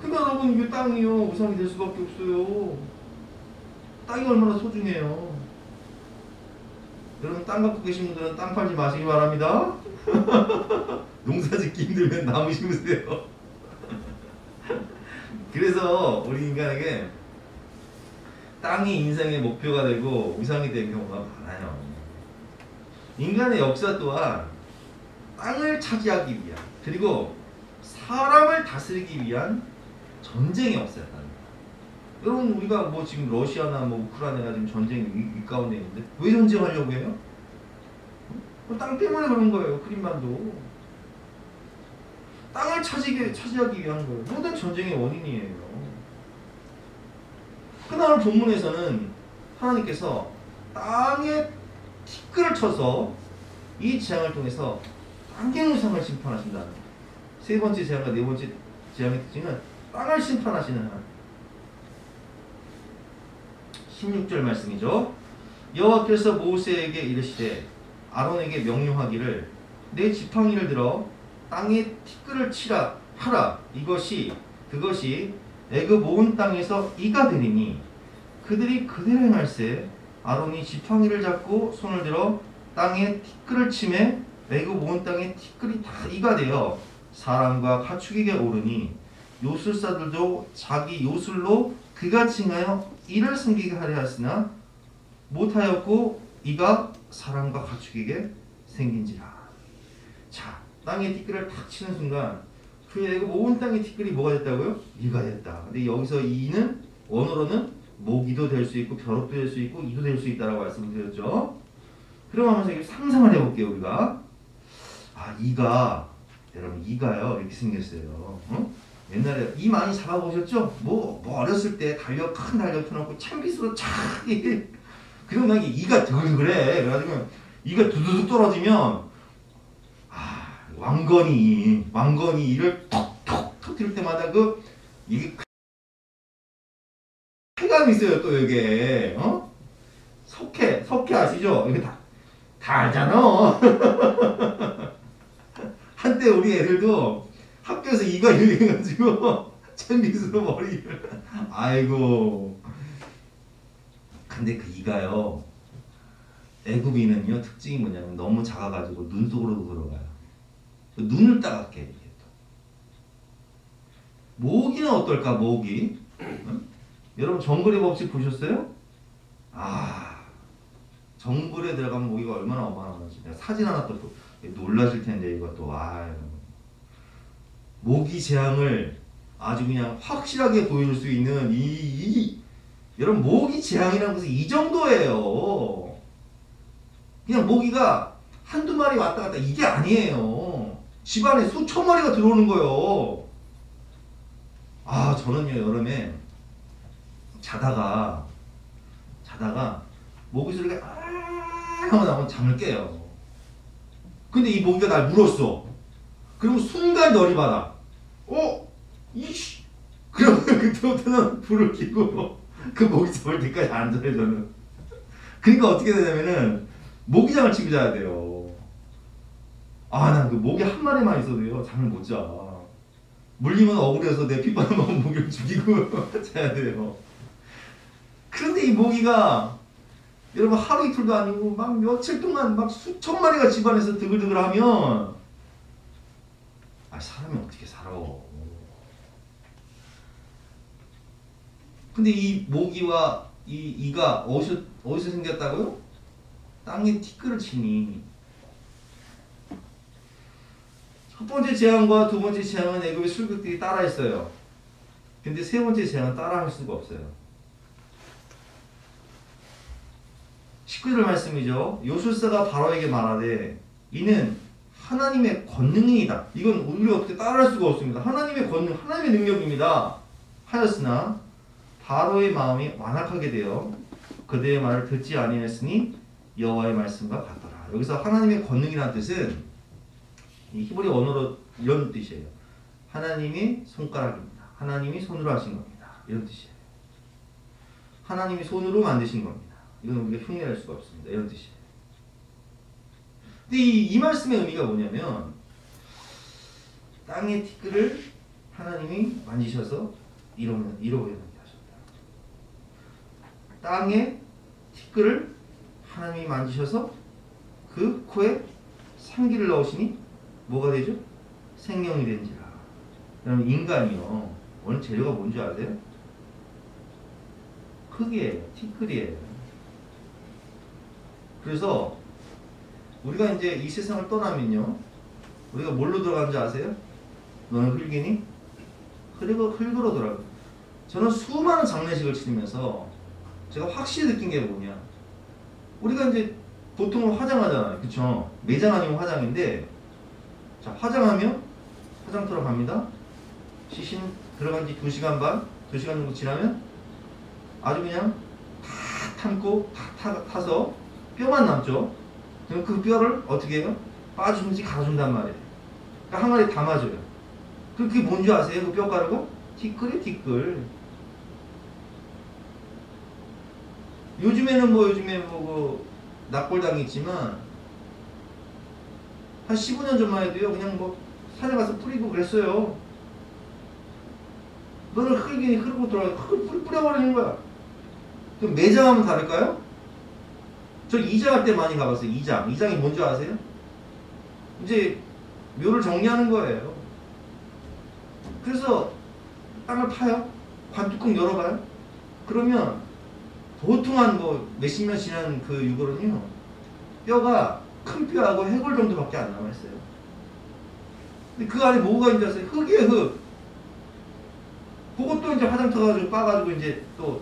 그러니까 여러분 이 땅이요 우상이 될 수밖에 없어요. 땅이 얼마나 소중해요. 여러분 땅 갖고 계신 분들은 땅 팔지 마시기 바랍니다. 농사 짓기 힘들면 나무 심으세요. 그래서 우리 인간에게 땅이 인생의 목표가 되고 우상이 되는 경우가 많아요. 인간의 역사 또한 땅을 차지하기 위한 그리고 사람을 다스리기 위한 전쟁의 역사였다. 여러분 우리가 뭐 지금 러시아나 뭐 우크라이나가 지금 전쟁 위 가운데 있는데 왜 전쟁하려고 해요? 땅 때문에 그런 거예요. 그림반도. 땅을 차지하기 위한 거예요. 모든 전쟁의 원인이에요. 그날 본문에서는 하나님께서 땅에 티끌을 쳐서 이 재앙을 통해서 땅의 우상을 심판하신다는 거예요. 세 번째 재앙과 네 번째 재앙의 특징은 땅을 심판하시는 하나님. 16절 말씀이죠. 여호와께서 모세에게 이르시되 아론에게 명령하기를 내 지팡이를 들어 땅에 티끌을 치라 하라. 그것이 애굽 온 땅에서 이가 되리니 그들이 그대로 행할세. 아론이 지팡이를 잡고 손을 들어 땅에 티끌을 치매 애굽 온 땅에 티끌이 다 이가 되어 사람과 가축에게 오르니 요술사들도 자기 요술로 그같이 행하여 이를 섬기게 하려 하였으나 못하였고 이가 사람과 가축에게 생긴지라. 자, 땅에 티끌을 탁 치는 순간 그 애굽 온 땅의 티끌이 뭐가 됐다고요? 이가 됐다. 근데 여기서 이는 원어로는 모기도 될 수 있고 벼룩도 될 수 있고 이도 될 수 있다라고 말씀드렸죠. 그러면서 상상을 해볼게요. 우리가 여러분 이가요 이렇게 생겼어요. 옛날에 이 많이 잡아보셨죠? 뭐 어렸을 때 큰 달력 펴놓고 참빗으로 착 그리고 난 이가 드글드글해. 그래가지고 이가 두두둑 떨어지면 왕건이 이를 톡톡 터뜨릴 때마다 이게 쾌감이 있어요. 또 이게 석회 아시죠? 이게 다 알잖아. 한때 우리 애들도 학교에서 이가 유행해가지고 챔빗으로 머리를 아이고. 근데 그 이가요 애굽인은요 특징이 뭐냐면 너무 작아가지고 눈 속으로도 들어가요. 눈을 따갑게 해. 모기는 어떨까? 모기 여러분 정글의 법칙 보셨어요? 정글에 들어가면 모기가 얼마나 어마어마한지 내가 사진 하나 또 놀라실 텐데 이것도 모기 재앙을 아주 그냥 확실하게 보여줄 수 있는 여러분 모기 재앙이라는 것은 이 정도예요. 그냥 모기가 한두 마리 왔다 갔다 이게 아니에요. 집안에 수천 마리가 들어오는 거예요. 저는요 여름에 자다가 모기 소리가 하고 나면 잠을 깨요. 근데 이 모기가 날 물었어. 그러면 순간 열이 받아. 이씨. 그러면 그때부터는 불을 켜고 그 모기 잡을 때까지 안 자요 저는. 그러니까 어떻게 되냐면은 모기장을 치고 자야 돼요. 난 그 모기 한 마리만 있어도요 잠을 못 자. 물리면 억울해서 내 핏바람 먹은 모기를 죽이고 자야 돼요. 그런데 이 모기가 여러분 하루 이틀도 아니고 막 며칠 동안 막 수천 마리가 집안에서 드글드글 하면 사람이 어떻게 살아. 근데 이 모기와 이가 어디서 생겼다고요? 땅에 티끌을 치니. 첫 번째 재앙과 두 번째 재앙은 애굽의 술객들이 따라했어요. 근데 세 번째 재앙은 따라할 수가 없어요. 19절 말씀이죠. 요술사가 바로에게 말하되 이는 하나님의 권능이다. 이건 우리가 어떻게 따라할 수가 없습니다. 하나님의 권능, 하나님의 능력입니다. 하였으나 바로의 마음이 완악하게 되어 그들의 말을 듣지 아니하였으니 여호와의 말씀과 같더라. 여기서 하나님의 권능이라는 뜻은 이 히브리 언어로 이런 뜻이에요. 하나님이 손가락입니다. 하나님이 손으로 하신 겁니다. 이런 뜻이에요. 하나님이 손으로 만드신 겁니다. 이건 우리가 흉내낼 수가 없습니다. 이런 뜻이에요. 근데 이 말씀의 의미가 뭐냐면 땅의 티끌을 하나님이 만지셔서 이루어내게 하셨다. 땅의 티끌을 하나님이 만지셔서 그 코에 상기를 넣으시니 뭐가 되죠? 생명이 된지라. 그러면 인간이요 오늘 재료가 뭔지 아세요? 흙이에요. 티끌이에요. 그래서 우리가 이제 이 세상을 떠나면요 우리가 뭘로 들어가는지 아세요? 너는 흙이니? 흙으로 들어가요. 저는 수많은 장례식을 치르면서 제가 확실히 느낀 게 뭐냐, 우리가 이제 보통은 화장하잖아요. 그쵸? 매장 아니면 화장인데, 자, 화장하면 화장터로 갑니다. 시신 들어간 지 2시간 반, 2시간 정도 지나면 아주 그냥 다 담고 다 타서 뼈만 남죠. 그럼 그 뼈를 어떻게 해요? 빠지든지 갈아준단 말이에요. 그러니까 항아리에 담아줘요. 그게 뭔지 아세요? 그 뼈가루가? 티끌이에요, 티끌. 요즘에 그 납골당이 있지만 한 15년 전만 해도요, 그냥 뭐 산에 가서 뿌리고 그랬어요. 너는 흙이 흐르고 돌아가 흙을 뿌려버리는 거야. 그럼 매장하면 다를까요? 저 이장할 때 많이 가봤어요. 이장이 뭔지 아세요? 이제 묘를 정리하는 거예요. 그래서 땅을 파요. 관뚜껑 열어봐요. 그러면 보통 한 뭐 몇십 년 지난 그 유골은요, 뼈가 큰 뼈하고 해골 정도밖에 안 남아있어요. 근데 그 안에 뭐가 있는지 아세요? 흙이에요, 흙. 그것도 이제 화장터 가지고 빠가지고 이제 또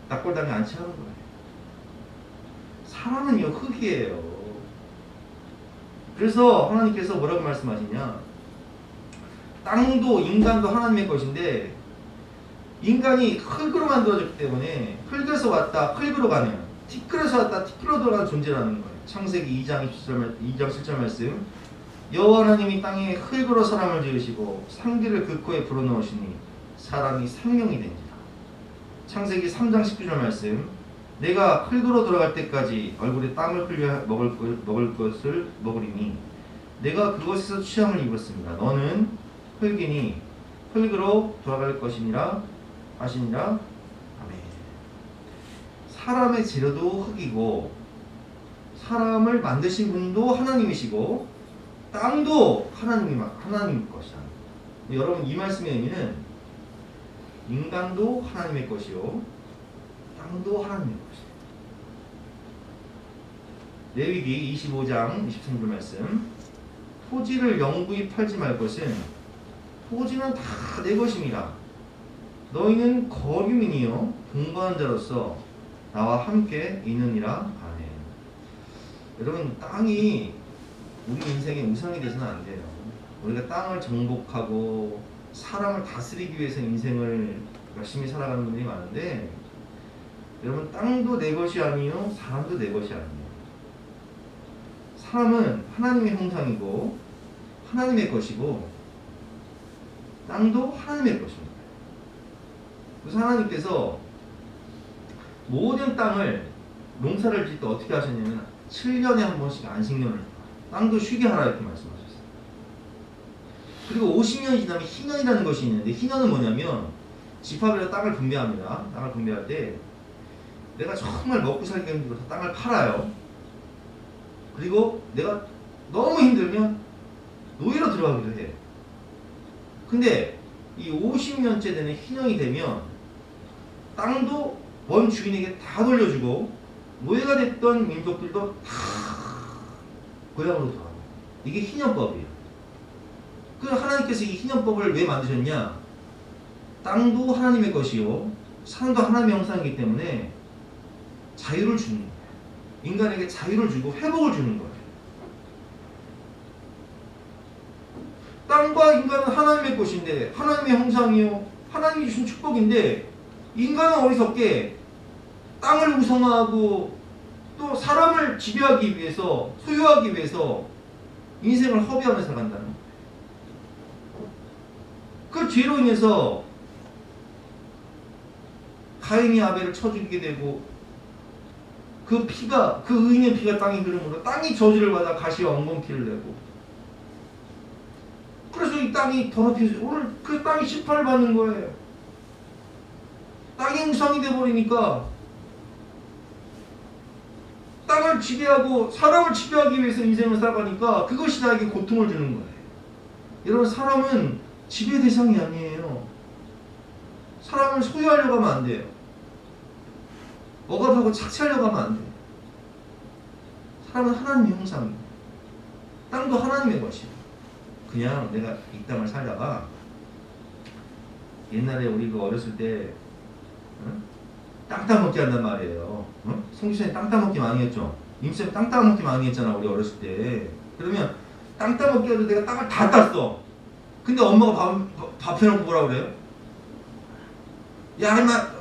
납골당에 안치하는 거예요. 사람은요, 흙이에요. 그래서 하나님께서 뭐라고 말씀하시냐? 땅도 인간도 하나님의 것인데, 인간이 흙으로 만들어졌기 때문에 흙에서 왔다 흙으로 가는, 티끌에서 왔다 티끌로 들어가는 존재라는 거예요. 창세기 2장 17절 말씀. 여호와 하나님이 땅에 흙으로 사람을 지으시고 상기를 그 코에 불어넣으시니 사람이 생명이 됩니다. 창세기 3장 19절 말씀. 내가 흙으로 돌아갈 때까지 얼굴에 땀을 흘려 먹을 것을 먹으리니 내가 그것에서 취함을 입었습니다. 너는 흙이니 흙으로 돌아갈 것이니라 하시니라. 아멘. 사람의 재료도 흙이고 사람을 만드신 분도 하나님이시고 땅도 하나님 것이다. 여러분, 이 말씀의 의미는 인간도 하나님의 것이요 땅도 하나님의 것이다. 레위기 25장 23절 말씀. 토지를 영구히 팔지 말 것은 토지는 다 내 것임이라. 너희는 거류민이요 동거한 자로서 나와 함께 있느니라. 아멘. 여러분, 땅이 우리 인생의 우상이 돼서는 안 돼요. 우리가 땅을 정복하고 사람을 다스리기 위해서 인생을 열심히 살아가는 분들이 많은데, 여러분, 땅도 내 것이 아니요 사람도 내 것이 아니에요. 사람은 하나님의 형상이고 하나님의 것이고 땅도 하나님의 것입니다. 그래서 하나님께서 모든 땅을 농사를 짓 때 어떻게 하셨냐면 7년에 한 번씩 안식년을 땅도 쉬게 하라 이렇게 말씀하셨어요. 그리고 50년이 지나면 희년이라는 것이 있는데, 희년은 뭐냐면 집합에서 땅을 분배합니다. 땅을 분배할 때 내가 정말 먹고 살기 힘들어서 땅을 팔아요. 그리고 내가 너무 힘들면 노예로 들어가기도 해요. 근데 이 50년째 되는 희년이 되면 땅도 원 주인에게 다 돌려주고 노예가 됐던 민족들도 다 고향으로 돌아가요. 이게 희년법이에요. 그래서 하나님께서 이 희년법을 왜 만드셨냐? 땅도 하나님의 것이요 사람도 하나님의 형상이기 때문에 자유를 주는 거예요. 인간에게 자유를 주고 회복을 주는 거예요. 땅과 인간은 하나님의 것인데, 하나님의 형상이요 하나님이 주신 축복인데, 인간은 어리석게 땅을 우상화하고 또 사람을 지배하기 위해서, 소유하기 위해서 인생을 허비하며 살아간다는 거예요. 그 죄로 인해서 가인이 아벨을 쳐 죽이게 되고, 그 피가, 그 의인의 피가 땅에 흐름으로 땅이 저주를 받아 가시와 엉겅퀴를 내고, 그래서 이 땅이 더럽혀져. 오늘 그 땅이 심판을 받는 거예요. 땅이 우상이 돼버리니까 땅을 지배하고 사람을 지배하기 위해서 인생을 살아가니까 그것이 나에게 고통을 주는 거예요. 여러분, 사람은 지배 대상이 아니에요. 사람을 소유하려고 하면 안 돼요. 억압하고 착취하려고 하면 안 돼요. 사람은 하나님의 형상이에요. 땅도 하나님의 것이에요. 그냥 내가 이 땅을 살다가, 옛날에 우리 그 어렸을 때 땅 따먹기 한단 말이에요. 송기선이 땅 따먹기 많이 했죠. 임쌤 땅 따먹기 많이 했잖아 우리 어렸을 때. 그러면 땅 따먹기 해도 내가 땅을 다 땄어. 근데 엄마가 밥 해놓고 뭐라 그래요? 야 임마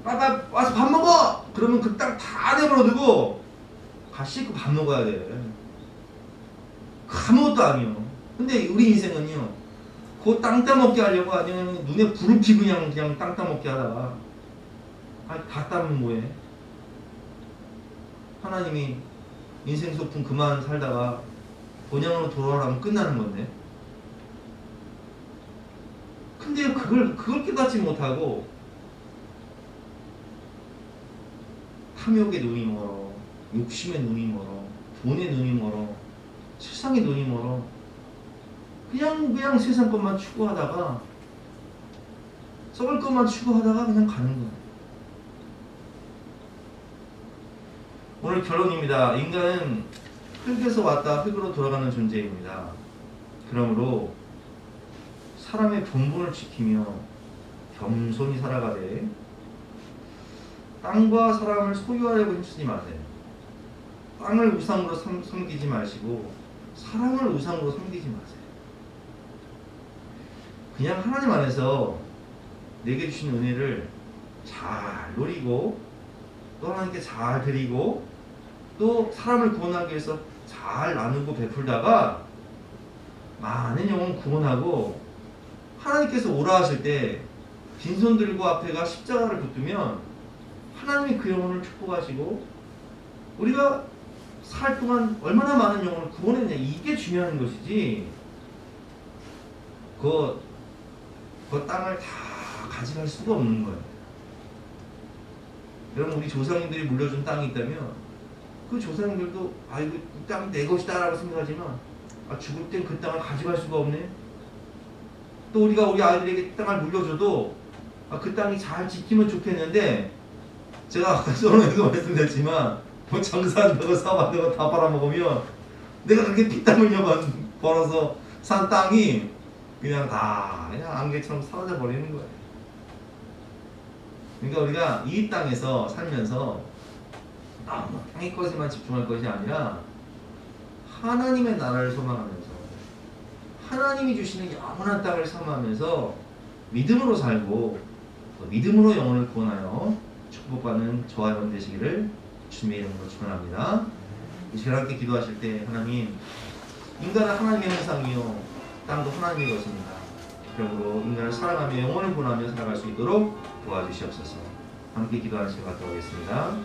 빨리 와서 밥 먹어! 그러면 그 땅 다 내버려두고 가 씻고 밥 먹어야 돼. 아무것도 아니요. 근데 우리 인생은요, 그 땅 따먹게 하려고 아니면 눈에 불을 피고 그냥 땅 따먹게 하다가 다 따면 뭐해? 하나님이 인생 소풍 그만 살다가 본향으로 돌아오라면 끝나는 건데. 근데 그걸 깨닫지 못하고 탐욕의 눈이 멀어, 욕심의 눈이 멀어, 돈의 눈이 멀어, 세상의 눈이 멀어. 그냥 세상 것만 추구하다가, 썩을 것만 추구하다가 그냥 가는 거야. 오늘 결론입니다. 인간은 흙에서 왔다 흙으로 돌아가는 존재입니다. 그러므로 사람의 본분을 지키며 겸손히 살아가되 땅과 사람을 소유하려고 힘쓰지 마세요. 땅을 우상으로 섬기지 마시고 사람을 우상으로 섬기지 마세요. 그냥 하나님 안에서 내게 주신 은혜를 잘 누리고 또 하나님께 잘 드리고 또 사람을 구원하기 위해서 잘 나누고 베풀다가 많은 영혼 구원하고 하나님께서 오라 하실 때 빈손 들고 앞에가 십자가를 붙들면 하나님이 그 영혼을 축복하시고 우리가 살 동안 얼마나 많은 영혼을 구원했냐, 이게 중요한 것이지 그 땅을 다 가져갈 수가 없는 거예요. 여러분, 우리 조상님들이 물려준 땅이 있다면 그 조상님들도 아이고 이 땅이 내 것이다 라고 생각하지만 죽을 땐 그 땅을 가져갈 수가 없네. 또 우리가 우리 아이들에게 땅을 물려줘도 그 땅이 잘 지키면 좋겠는데, 제가 아까 전에도 말씀드렸지만 뭐 장사한다고 사업한다고 다 빨아먹으면 내가 그렇게 피땀 흘려 벌어서 산 땅이 그냥 안개처럼 사라져 버리는 거예요. 그러니까 우리가 이 땅에서 살면서 너무 땅의 것에만 집중할 것이 아니라 하나님의 나라를 소망하면서 하나님이 주시는 영원한 땅을 사모하면서 믿음으로 살고 또 믿음으로 영혼을 구원하여 축복받는 저와 여러분 되시기를 주님의 이름으로 축원합니다. 이 시간 함께 기도하실 때 하나님, 인간은 하나님의 형상이요 땅도 하나님의 것입니다. 그러므로 인간을 사랑하며 영혼을 구원하며 살아갈 수 있도록 도와주시옵소서. 함께 기도하는 시간 갖도록 하겠습니다.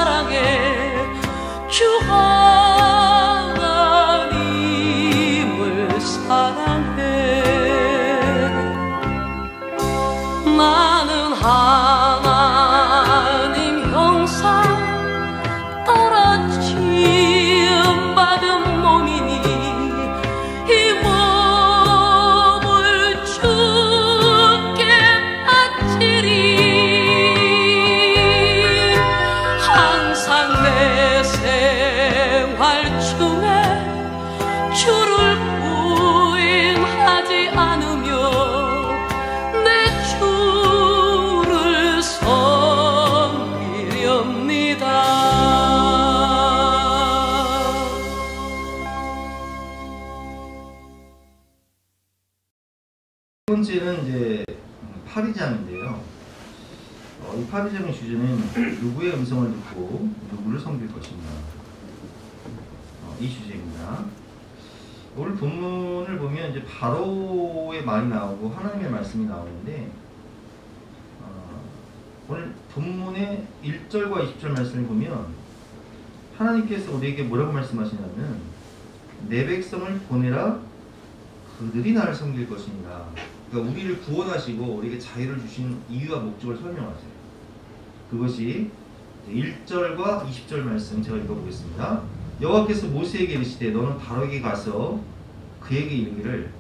사랑해 주 하나님을 사랑해. 나는 하나님 형상 따라 지음받은 몸이니 이 몸을 주께 바치리. 항상 내 생활 중에 주를 부인하지 않으며 내 주를 섬기렵니다. 세 번째는 이제 파리장인데요. 이 파리장의 주제는 누구의 음성을 듣고 누구를 섬길 것인가, 이 주제입니다. 오늘 본문을 보면 이제 바로의 말이 나오고 하나님의 말씀이 나오는데, 오늘 본문의 1절과 20절 말씀을 보면 하나님께서 우리에게 뭐라고 말씀하시냐면, 내 백성을 보내라, 그들이 나를 섬길 것이니라. 그러니까 우리를 구원하시고 우리에게 자유를 주신 이유와 목적을 설명하세요. 그것이 1절과 20절 말씀 제가 읽어보겠습니다. 여호와께서 모세에게 이르시되 너는 바로에게 가서 그에게 이르기를,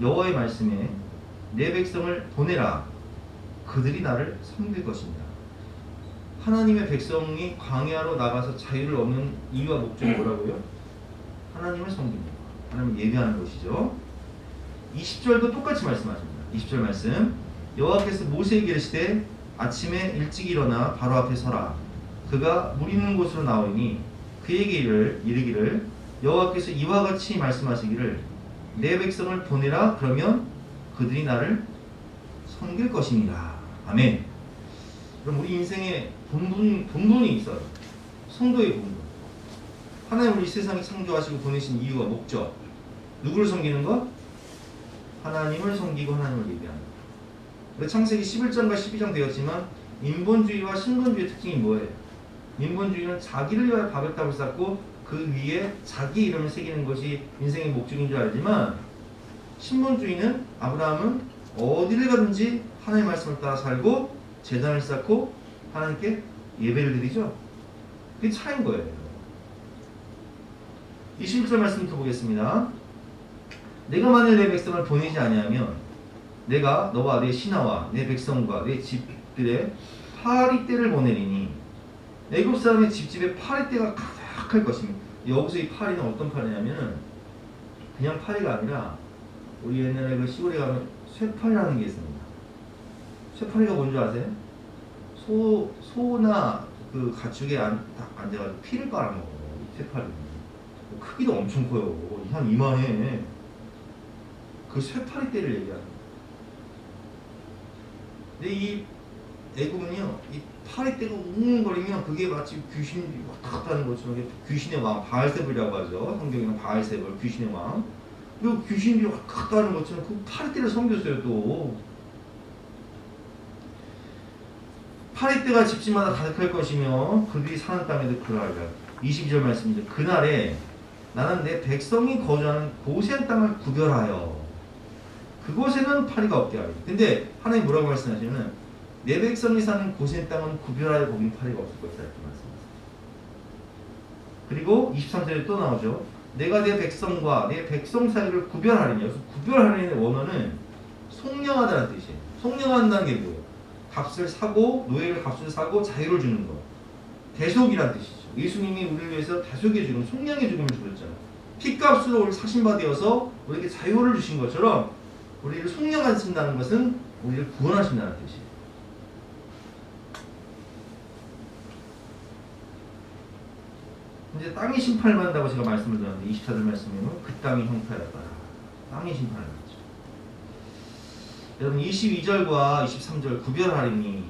여호와의 말씀에 내 백성을 보내라, 그들이 나를 섬길 것입니다. 하나님의 백성이 광야로 나가서 자유를 얻는 이유와 목적이 뭐라고요? 하나님을 섬깁니다. 하나님을 예배하는 것이죠. 20절도 똑같이 말씀하십니다. 20절 말씀, 여호와께서 모세에게 이르시되 아침에 일찍 일어나 바로 앞에 서라. 그가 물 있는 곳으로 나오니 그에게 이르기를, 여호와께서 이와 같이 말씀하시기를, 내 백성을 보내라. 그러면 그들이 나를 섬길 것입니다. 아멘. 그럼 우리 인생에 본분이 있어요. 성도의 본분. 하나님 우리 세상에 창조하시고 보내신 이유와 목적. 누구를 섬기는 것? 하나님을 섬기고 하나님을 예배하는 것. 창세기 11장과 12장 되었지만 인본주의와 신본주의의 특징이 뭐예요? 인본주의는 자기를 위하여 바벨탑을 쌓고 그 위에 자기 이름을 새기는 것이 인생의 목적인 줄 알지만, 신본주의는 아브라함은 어디를 가든지 하나님의 말씀을 따라 살고 제단을 쌓고 하나님께 예배를 드리죠. 그게 차이인 거예요. 21절 말씀부터 보겠습니다. 내가 만일 내 백성을 보내지 아니하면 내가 너와 내 신하와 내 백성과 내 집들의 파리떼를 보내리니, 애굽 사람의 집집에 파리떼가 가득할 것입니다. 여기서 이 파리는 어떤 파리냐면은 그냥 파리가 아니라 우리 옛날에 그 시골에 가면 쇠파리라는 게 있습니다. 쇠파리가 뭔지 아세요? 소나 그 가축에 앉아가지고 피를 빨아먹어요. 쇠파리는. 크기도 엄청 커요. 한 이마에. 그 쇠파리 떼를 얘기하는 거예요. 근데 이 애굽은요, 이 파리떼가 웅웅거리면 그게 마치 귀신이 왔다 갔다 하는 것처럼, 귀신의 왕, 바알세불이라고 하죠. 성경에는 바알세불, 귀신의 왕. 그리고 귀신이 왔다 갔다 하는 것처럼 그 파리떼를 섬겼어요. 또 파리떼가 집집마다 가득할 것이며 그들이 사는 땅에도 그러하리라. 22절 말씀입니다. 그날에 나는 내 백성이 거주하는 고센 땅을 구별하여 그곳에는 파리가 없게 하리라. 근데 하나님 뭐라고 말씀하시냐면, 내 백성이 사는 고센 땅은 구별하여 거긴 파리가 없을 것이다, 이렇게 말씀하세요. 그리고 23절에 또 나오죠. 내가 내 백성과 내 백성 사이를 구별하리니. 여기서 구별하리는 원어는 속량하다는 뜻이에요. 속량한다는 게 뭐예요? 값을 사고, 노예를 값을 사고 자유를 주는 거. 대속이라는 뜻이죠. 예수님이 우리를 위해서 대속의 죽음, 속량의 죽음을 주셨잖아요. 피값으로 우리를 사신받으어서 우리에게 자유를 주신 것처럼 우리를 속량하신다는 것은 우리를 구원하신다는 뜻이에요. 이제 땅이 심판을 받는다고 제가 말씀을 드렸는데, 24절 말씀에는 그 땅이 형통하였다. 땅이 심판을 받죠. 여러분 22절과 23절 구별하리니,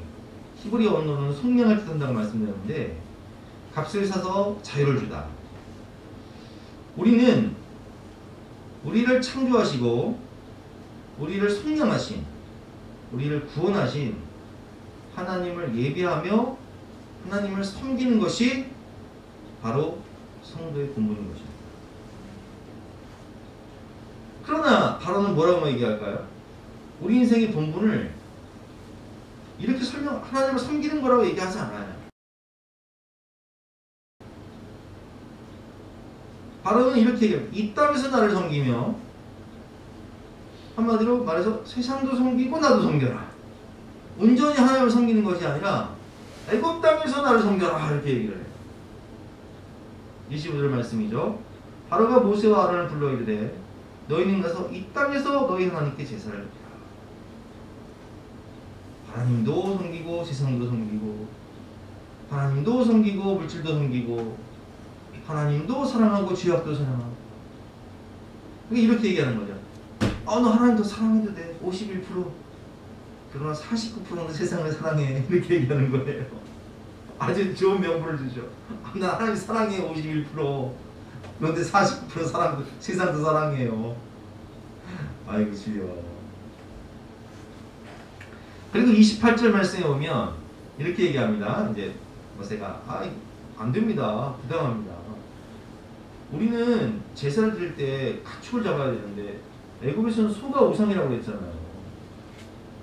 히브리 언어는 속량을 뜻한다고 말씀드렸는데, 값을 사서 자유를 주다. 우리는 우리를 창조하시고 우리를 속량하신, 우리를 구원하신 하나님을 예배하며 하나님을 섬기는 것이 바로 성도의 본분인 것입니다. 그러나 바로는 뭐라고 얘기할까요? 우리 인생의 본분을 이렇게 하나님을 섬기는 거라고 얘기하지 않아요. 바로는 이렇게 얘기해요. 이 땅에서 나를 섬기며, 한마디로 말해서 세상도 섬기고 나도 섬겨라. 온전히 하나님을 섬기는 것이 아니라 애굽 땅에서 나를 섬겨라, 이렇게 얘기를 해요. 25절 말씀이죠. 바로가 모세와 아론을 불러 이르되 너희는 가서 이 땅에서 너희 하나님께 제사를 드리라. 하나님도 섬기고 세상도 섬기고, 하나님도 섬기고 물질도 섬기고, 하나님도 사랑하고 죄악도 사랑하고. 이렇게 얘기하는 거죠. 너 하나님도 사랑해도 돼. 51%. 그러나 49%는 세상을 사랑해. 이렇게 얘기하는 거예요. 아주 좋은 명분을 주죠. 나 하나님 사랑해 51%. 그런데 49% 세상도 사랑해요. 아이고 주여. 그리고 28절 말씀에 보면 이렇게 얘기합니다. 이제 모세가 안 됩니다. 부당합니다. 우리는 제사를 드릴 때 가축을 잡아야 되는데 애굽에서는 소가 우상이라고 했잖아요.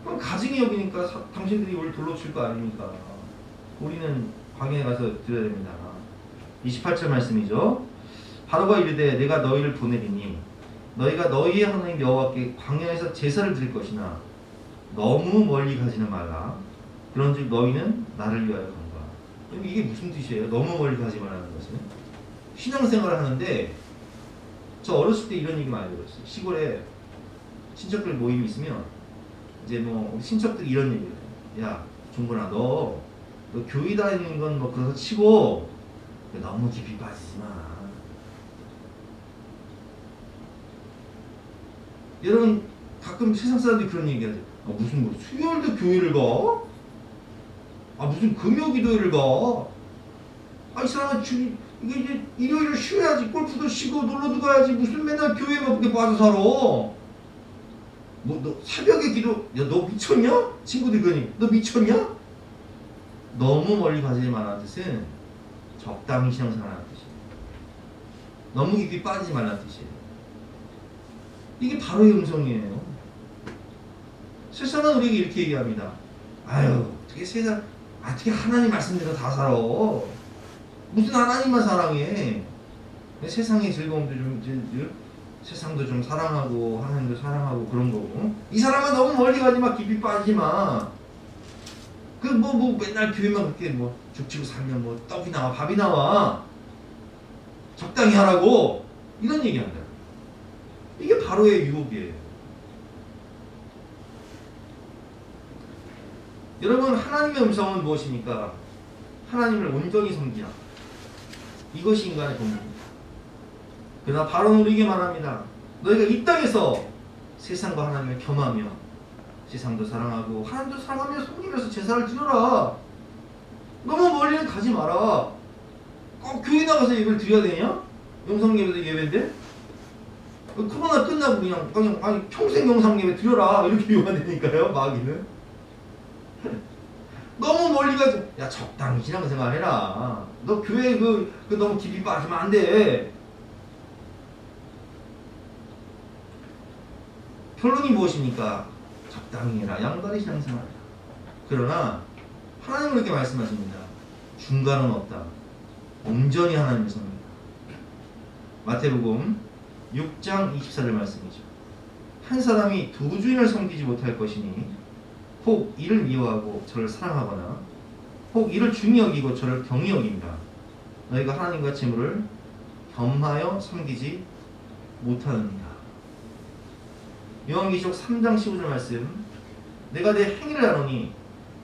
그럼 가증히 여기니까 당신들이 우리 돌로 칠 거 아닙니까? 우리는 광야에 가서 드려야 됩니다. 28절 말씀이죠. 바로가 이르되 내가 너희를 보내리니 너희가 너희의 하나님 여호와께 광야에서 제사를 드릴 것이나 너무 멀리 가지는 말라. 그런즉 너희는 나를 위하여 간다. 이게 무슨 뜻이에요? 너무 멀리 가지 말라는 것은? 신앙생활을 하는데 저 어렸을 때 이런 얘기 많이 들었어요. 시골에 친척들 모임이 있으면 이제 뭐 친척들이 이런 얘기를 해요. 야 종근아 너 교회 다니는 건 뭐 그래서 치고 너무 깊이 빠지지 마. 여러분 가끔 세상 사람들이 그런 얘기하죠. 무슨 뭐 수요일도 교회를 가? 무슨 금요기도회를 가? 이 사람은 이게 이제 일요일을 쉬어야지. 골프도 쉬고 놀러도 가야지. 무슨 맨날 교회만 그렇게 빠져 살아? 뭐 너 새벽에 기도? 야 너 미쳤냐? 친구들이 그러니 너 미쳤냐? 너무 멀리 가지 말라는 뜻은 적당히 신앙생활하는 뜻이에요. 너무 깊이 빠지지 말라는 뜻이에요. 이게 바로의 음성이에요. 세상은 우리에게 이렇게 얘기합니다. 어떻게 세상, 어떻게 하나님 말씀대로 다 살아? 무슨 하나님만 사랑해? 세상의 즐거움도 세상도 좀 사랑하고 하나님도 사랑하고 그런 거고. 이 사람은 너무 멀리 가지 마, 깊이 빠지지 마. 맨날 교회만 그렇게 죽치고 살면 떡이 나와 밥이 나와. 적당히 하라고 이런 얘기한다. 이게 바로의 유혹이에요. 여러분 하나님의 음성은 무엇입니까? 하나님을 온전히 섬기라. 이것이 인간의 본분입니다. 그러나 바로는 우리에게 말합니다. 너희가 이 땅에서 세상과 하나님을 겸하며 세상도 사랑하고 하나님도 사랑하며 성령에서 제사를 드려라. 너무 멀리는 가지 마라. 꼭 교회 나가서 예배를 드려야 되냐? 영상 예배도 예배인데? 코로나 끝나고 그냥 평생 영상 예배 드려라 이렇게 요구한다니까요. 마귀는. 너무 멀리 가지. 야 적당히 신앙생활해라. 너 교회 너무 깊이 빠지면 안 돼. 결론이 무엇입니까? 적당히 해라. 양다리 신앙생활. 그러나 하나님은 이렇게 말씀하십니다. 중간은 없다. 온전히 하나님을 섬기라. 마태복음 6장 24절 말씀이죠. 한 사람이 두 주인을 섬기지 못할 것이니 혹 이를 미워하고 저를 사랑하거나 혹 이를 중히 여기고 저를 경히 여긴다. 너희가 하나님과 재물을 겸하여 섬기지 못하느니라. 요한계시록 3장 15절 말씀. 내가 내 행위를 아노니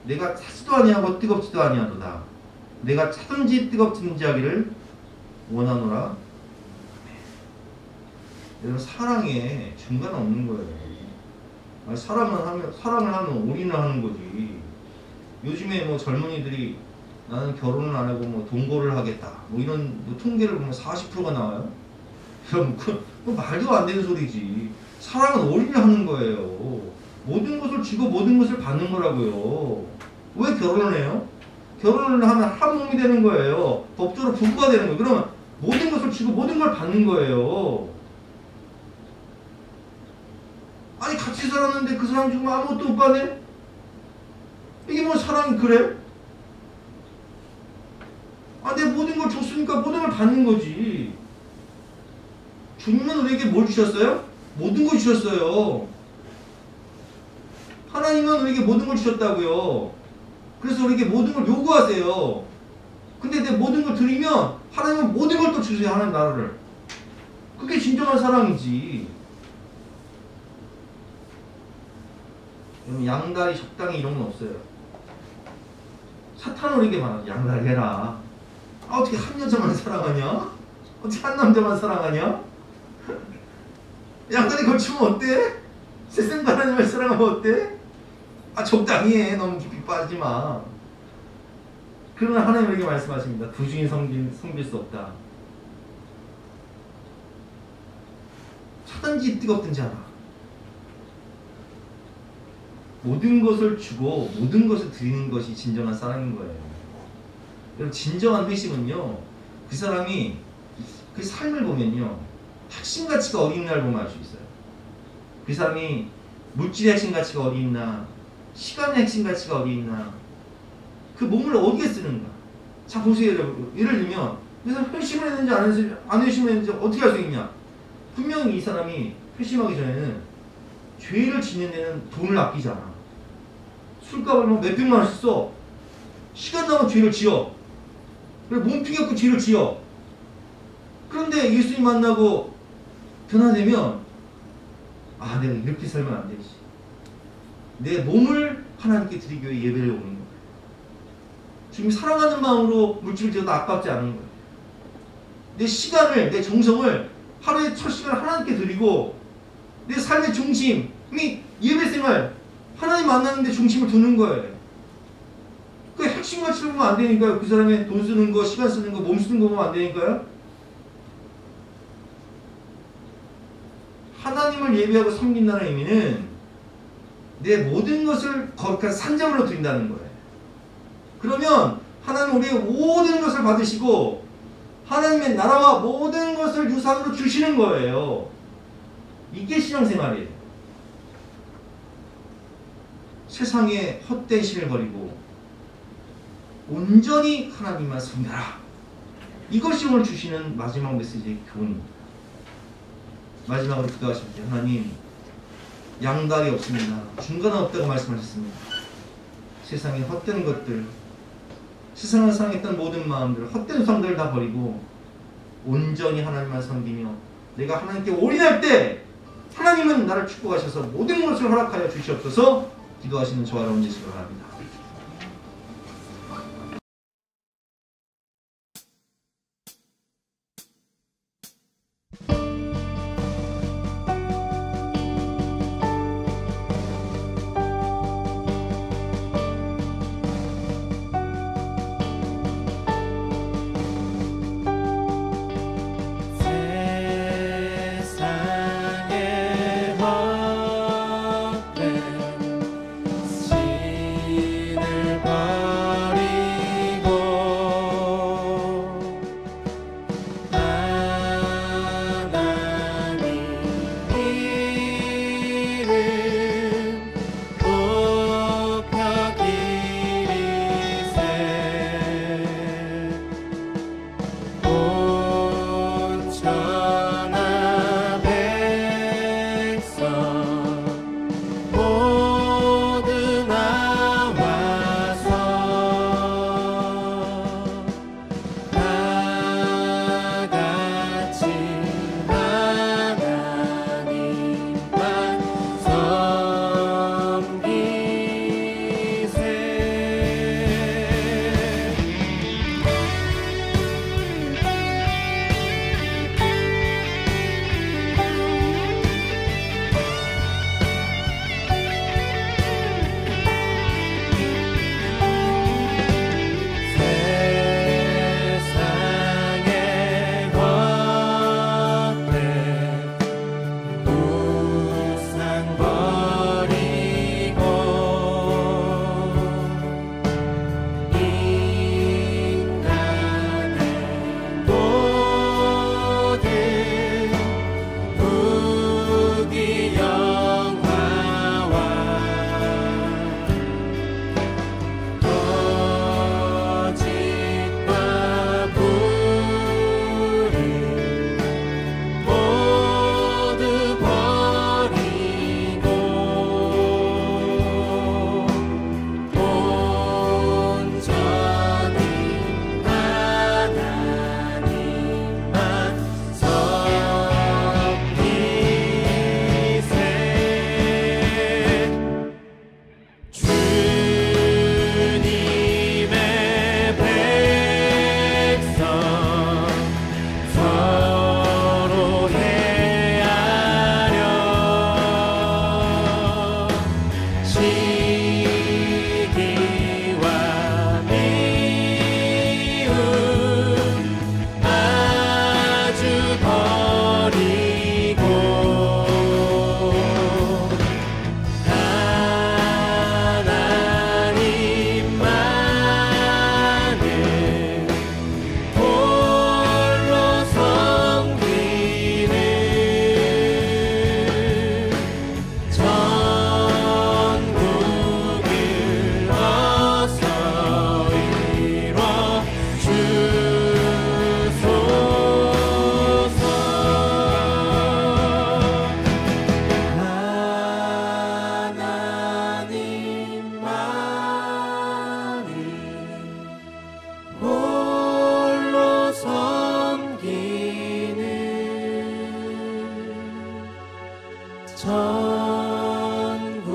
내가 차지도 아니하고 뜨겁지도 아니하도다. 내가 차든지 뜨겁든지 하기를 원하노라. 여러분 사랑에 중간은 없는 거예요. 사랑을 하면 올인을 하는 거지. 요즘에 젊은이들이 나는 결혼을 안 하고 동거를 하겠다. 이런 통계를 보면 40%가 나와요. 그럼 그 말도 안 되는 소리지. 사랑은 올인을 하는 거예요. 모든 것을 주고 모든 것을 받는 거라고요. 왜 결혼을 해요? 결혼을 하면 한 몸이 되는 거예요. 법적으로 부부가 되는 거예요. 그러면 모든 것을 주고 모든 걸 받는 거예요. 아니 같이 살았는데 그 사람 죽으면 아무것도 못 받네? 이게 뭐 사랑이 그래? 아, 내 모든 걸 줬으니까 모든 걸 받는 거지. 주님은 우리에게 뭘 주셨어요? 모든 걸 주셨어요. 하나님은 우리에게 모든 걸 주셨다고요. 그래서 우리에게 모든 걸 요구하세요. 근데 내 모든 걸 드리면 하나님은 모든 걸 또 주세요. 하나님 나라를. 그게 진정한 사랑이지. 여러분, 양다리 적당히 이런 건 없어요. 사탄은 우리에게 말하죠. 양다리 해라. 아, 어떻게 한 여자만 사랑하냐? 어떻게 한 남자만 사랑하냐? 양다리 걸치면 어때? 세상 하나님을 사랑하면 어때? 아, 적당히 해. 너무 깊이 빠지지 마. 그러나 하나님에게 말씀하십니다. 두 주인 섬길 수 없다. 차든지 뜨겁든지 하라. 모든 것을 주고 모든 것을 드리는 것이 진정한 사랑인 거예요. 여러분, 진정한 회심은요, 그 사람이 그 삶을 보면요, 핵심 가치가 어디 있나를 보면 알 수 있어요. 그 사람이 물질의 핵심 가치가 어디 있나, 시간의 핵심 가치가 어디 있나, 그 몸을 어디에 쓰는가. 자, 보세요. 예를 들면 그래서 회심을 했는지 안 회심을 했는지 어떻게 할 수 있냐. 분명히 이 사람이 회심하기 전에는 죄를 짓는 데는 돈을 아끼잖아. 술값을 뭐 몇백만 원씩 써. 시간 나면 죄를 지어. 그리고 몸 핑계고 죄를 지어. 그런데 예수님 만나고 변화되면, 아, 내가 이렇게 살면 안 되지. 내 몸을 하나님께 드리기 위해 예배를 오는 거예요. 주님 사랑하는 마음으로 물질을 줘도 아깝지 않은 거예요. 내 시간을, 내 정성을 하루에 첫 시간을 하나님께 드리고, 내 삶의 중심이 예배생활, 하나님 만나는데 중심을 두는 거예요. 그 핵심 가치를 보면 안 되니까요. 그 사람의 돈 쓰는 거, 시간 쓰는 거, 몸 쓰는 거 보면 안 되니까요. 하나님을 예배하고 섬긴다는 의미는 내 모든 것을 거룩한 산자물로 드린다는 거예요. 그러면 하나님 우리의 모든 것을 받으시고 하나님의 나라와 모든 것을 유산으로 주시는 거예요. 이게 신앙생활이에요. 세상에 헛된 신을 버리고 온전히 하나님만 섬겨라. 이것이 오늘 주시는 마지막 메시지의 교훈입니다. 마지막으로 기도하실 때, 하나님, 양다리 없습니다. 중간은 없다고 말씀하셨습니다. 세상의 헛된 것들, 세상을 사랑했던 모든 마음들, 헛된 우상들을 다 버리고 온전히 하나님만 섬기며 내가 하나님께 올인할 때 하나님은 나를 축복하셔서 모든 것을 허락하여 주시옵소서. 기도하시는 저와 여러분 되시기 바랍니다. 세상의 헛된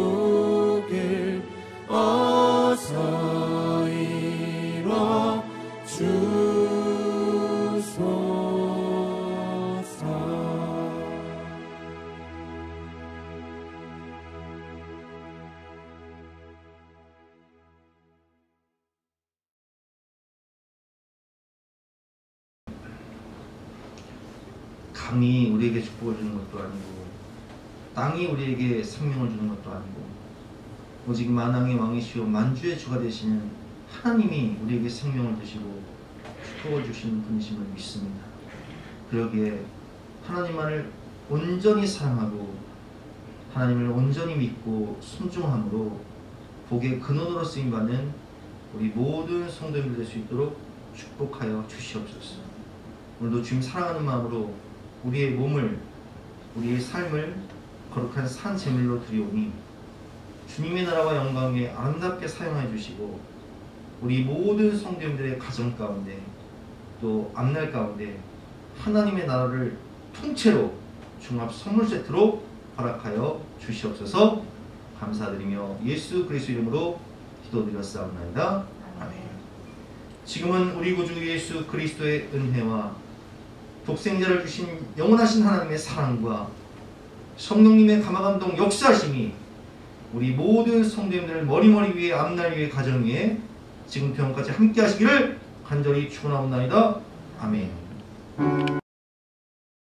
천국을 어서 이뤄 주소서. 강이 우리에게 축복을 주는 것도 아니고 땅이 우리에게 생명을 주는 것도 아니고 오직 만왕의 왕이시오 만주의 주가 되시는 하나님이 우리에게 생명을 주시고 축복을 주시는 분이심을 믿습니다. 그러기에 하나님만을 온전히 사랑하고 하나님을 온전히 믿고 순종함으로 복의 근원으로 쓰임받는 우리 모든 성도님들 될 수 있도록 축복하여 주시옵소서. 오늘도 주님 사랑하는 마음으로 우리의 몸을, 우리의 삶을 거룩한 산 제물로 드리오니 주님의 나라와 영광에 아름답게 사용해 주시고 우리 모든 성도님들의 가정 가운데 또 앞날 가운데 하나님의 나라를 통째로 종합 선물 세트로 허락하여 주시옵소서. 감사드리며 예수 그리스도 이름으로 기도드렸사옵나이다. 아멘. 지금은 우리 구주 예수 그리스도의 은혜와 독생자를 주신 영원하신 하나님의 사랑과 성령님의 감화감동 역사하심이 우리 모든 성도님들 머리머리 위에 앞날 위에 가정 위에 지금부터 영까지 함께 하시기를 간절히 축원하옵나이다. 아멘.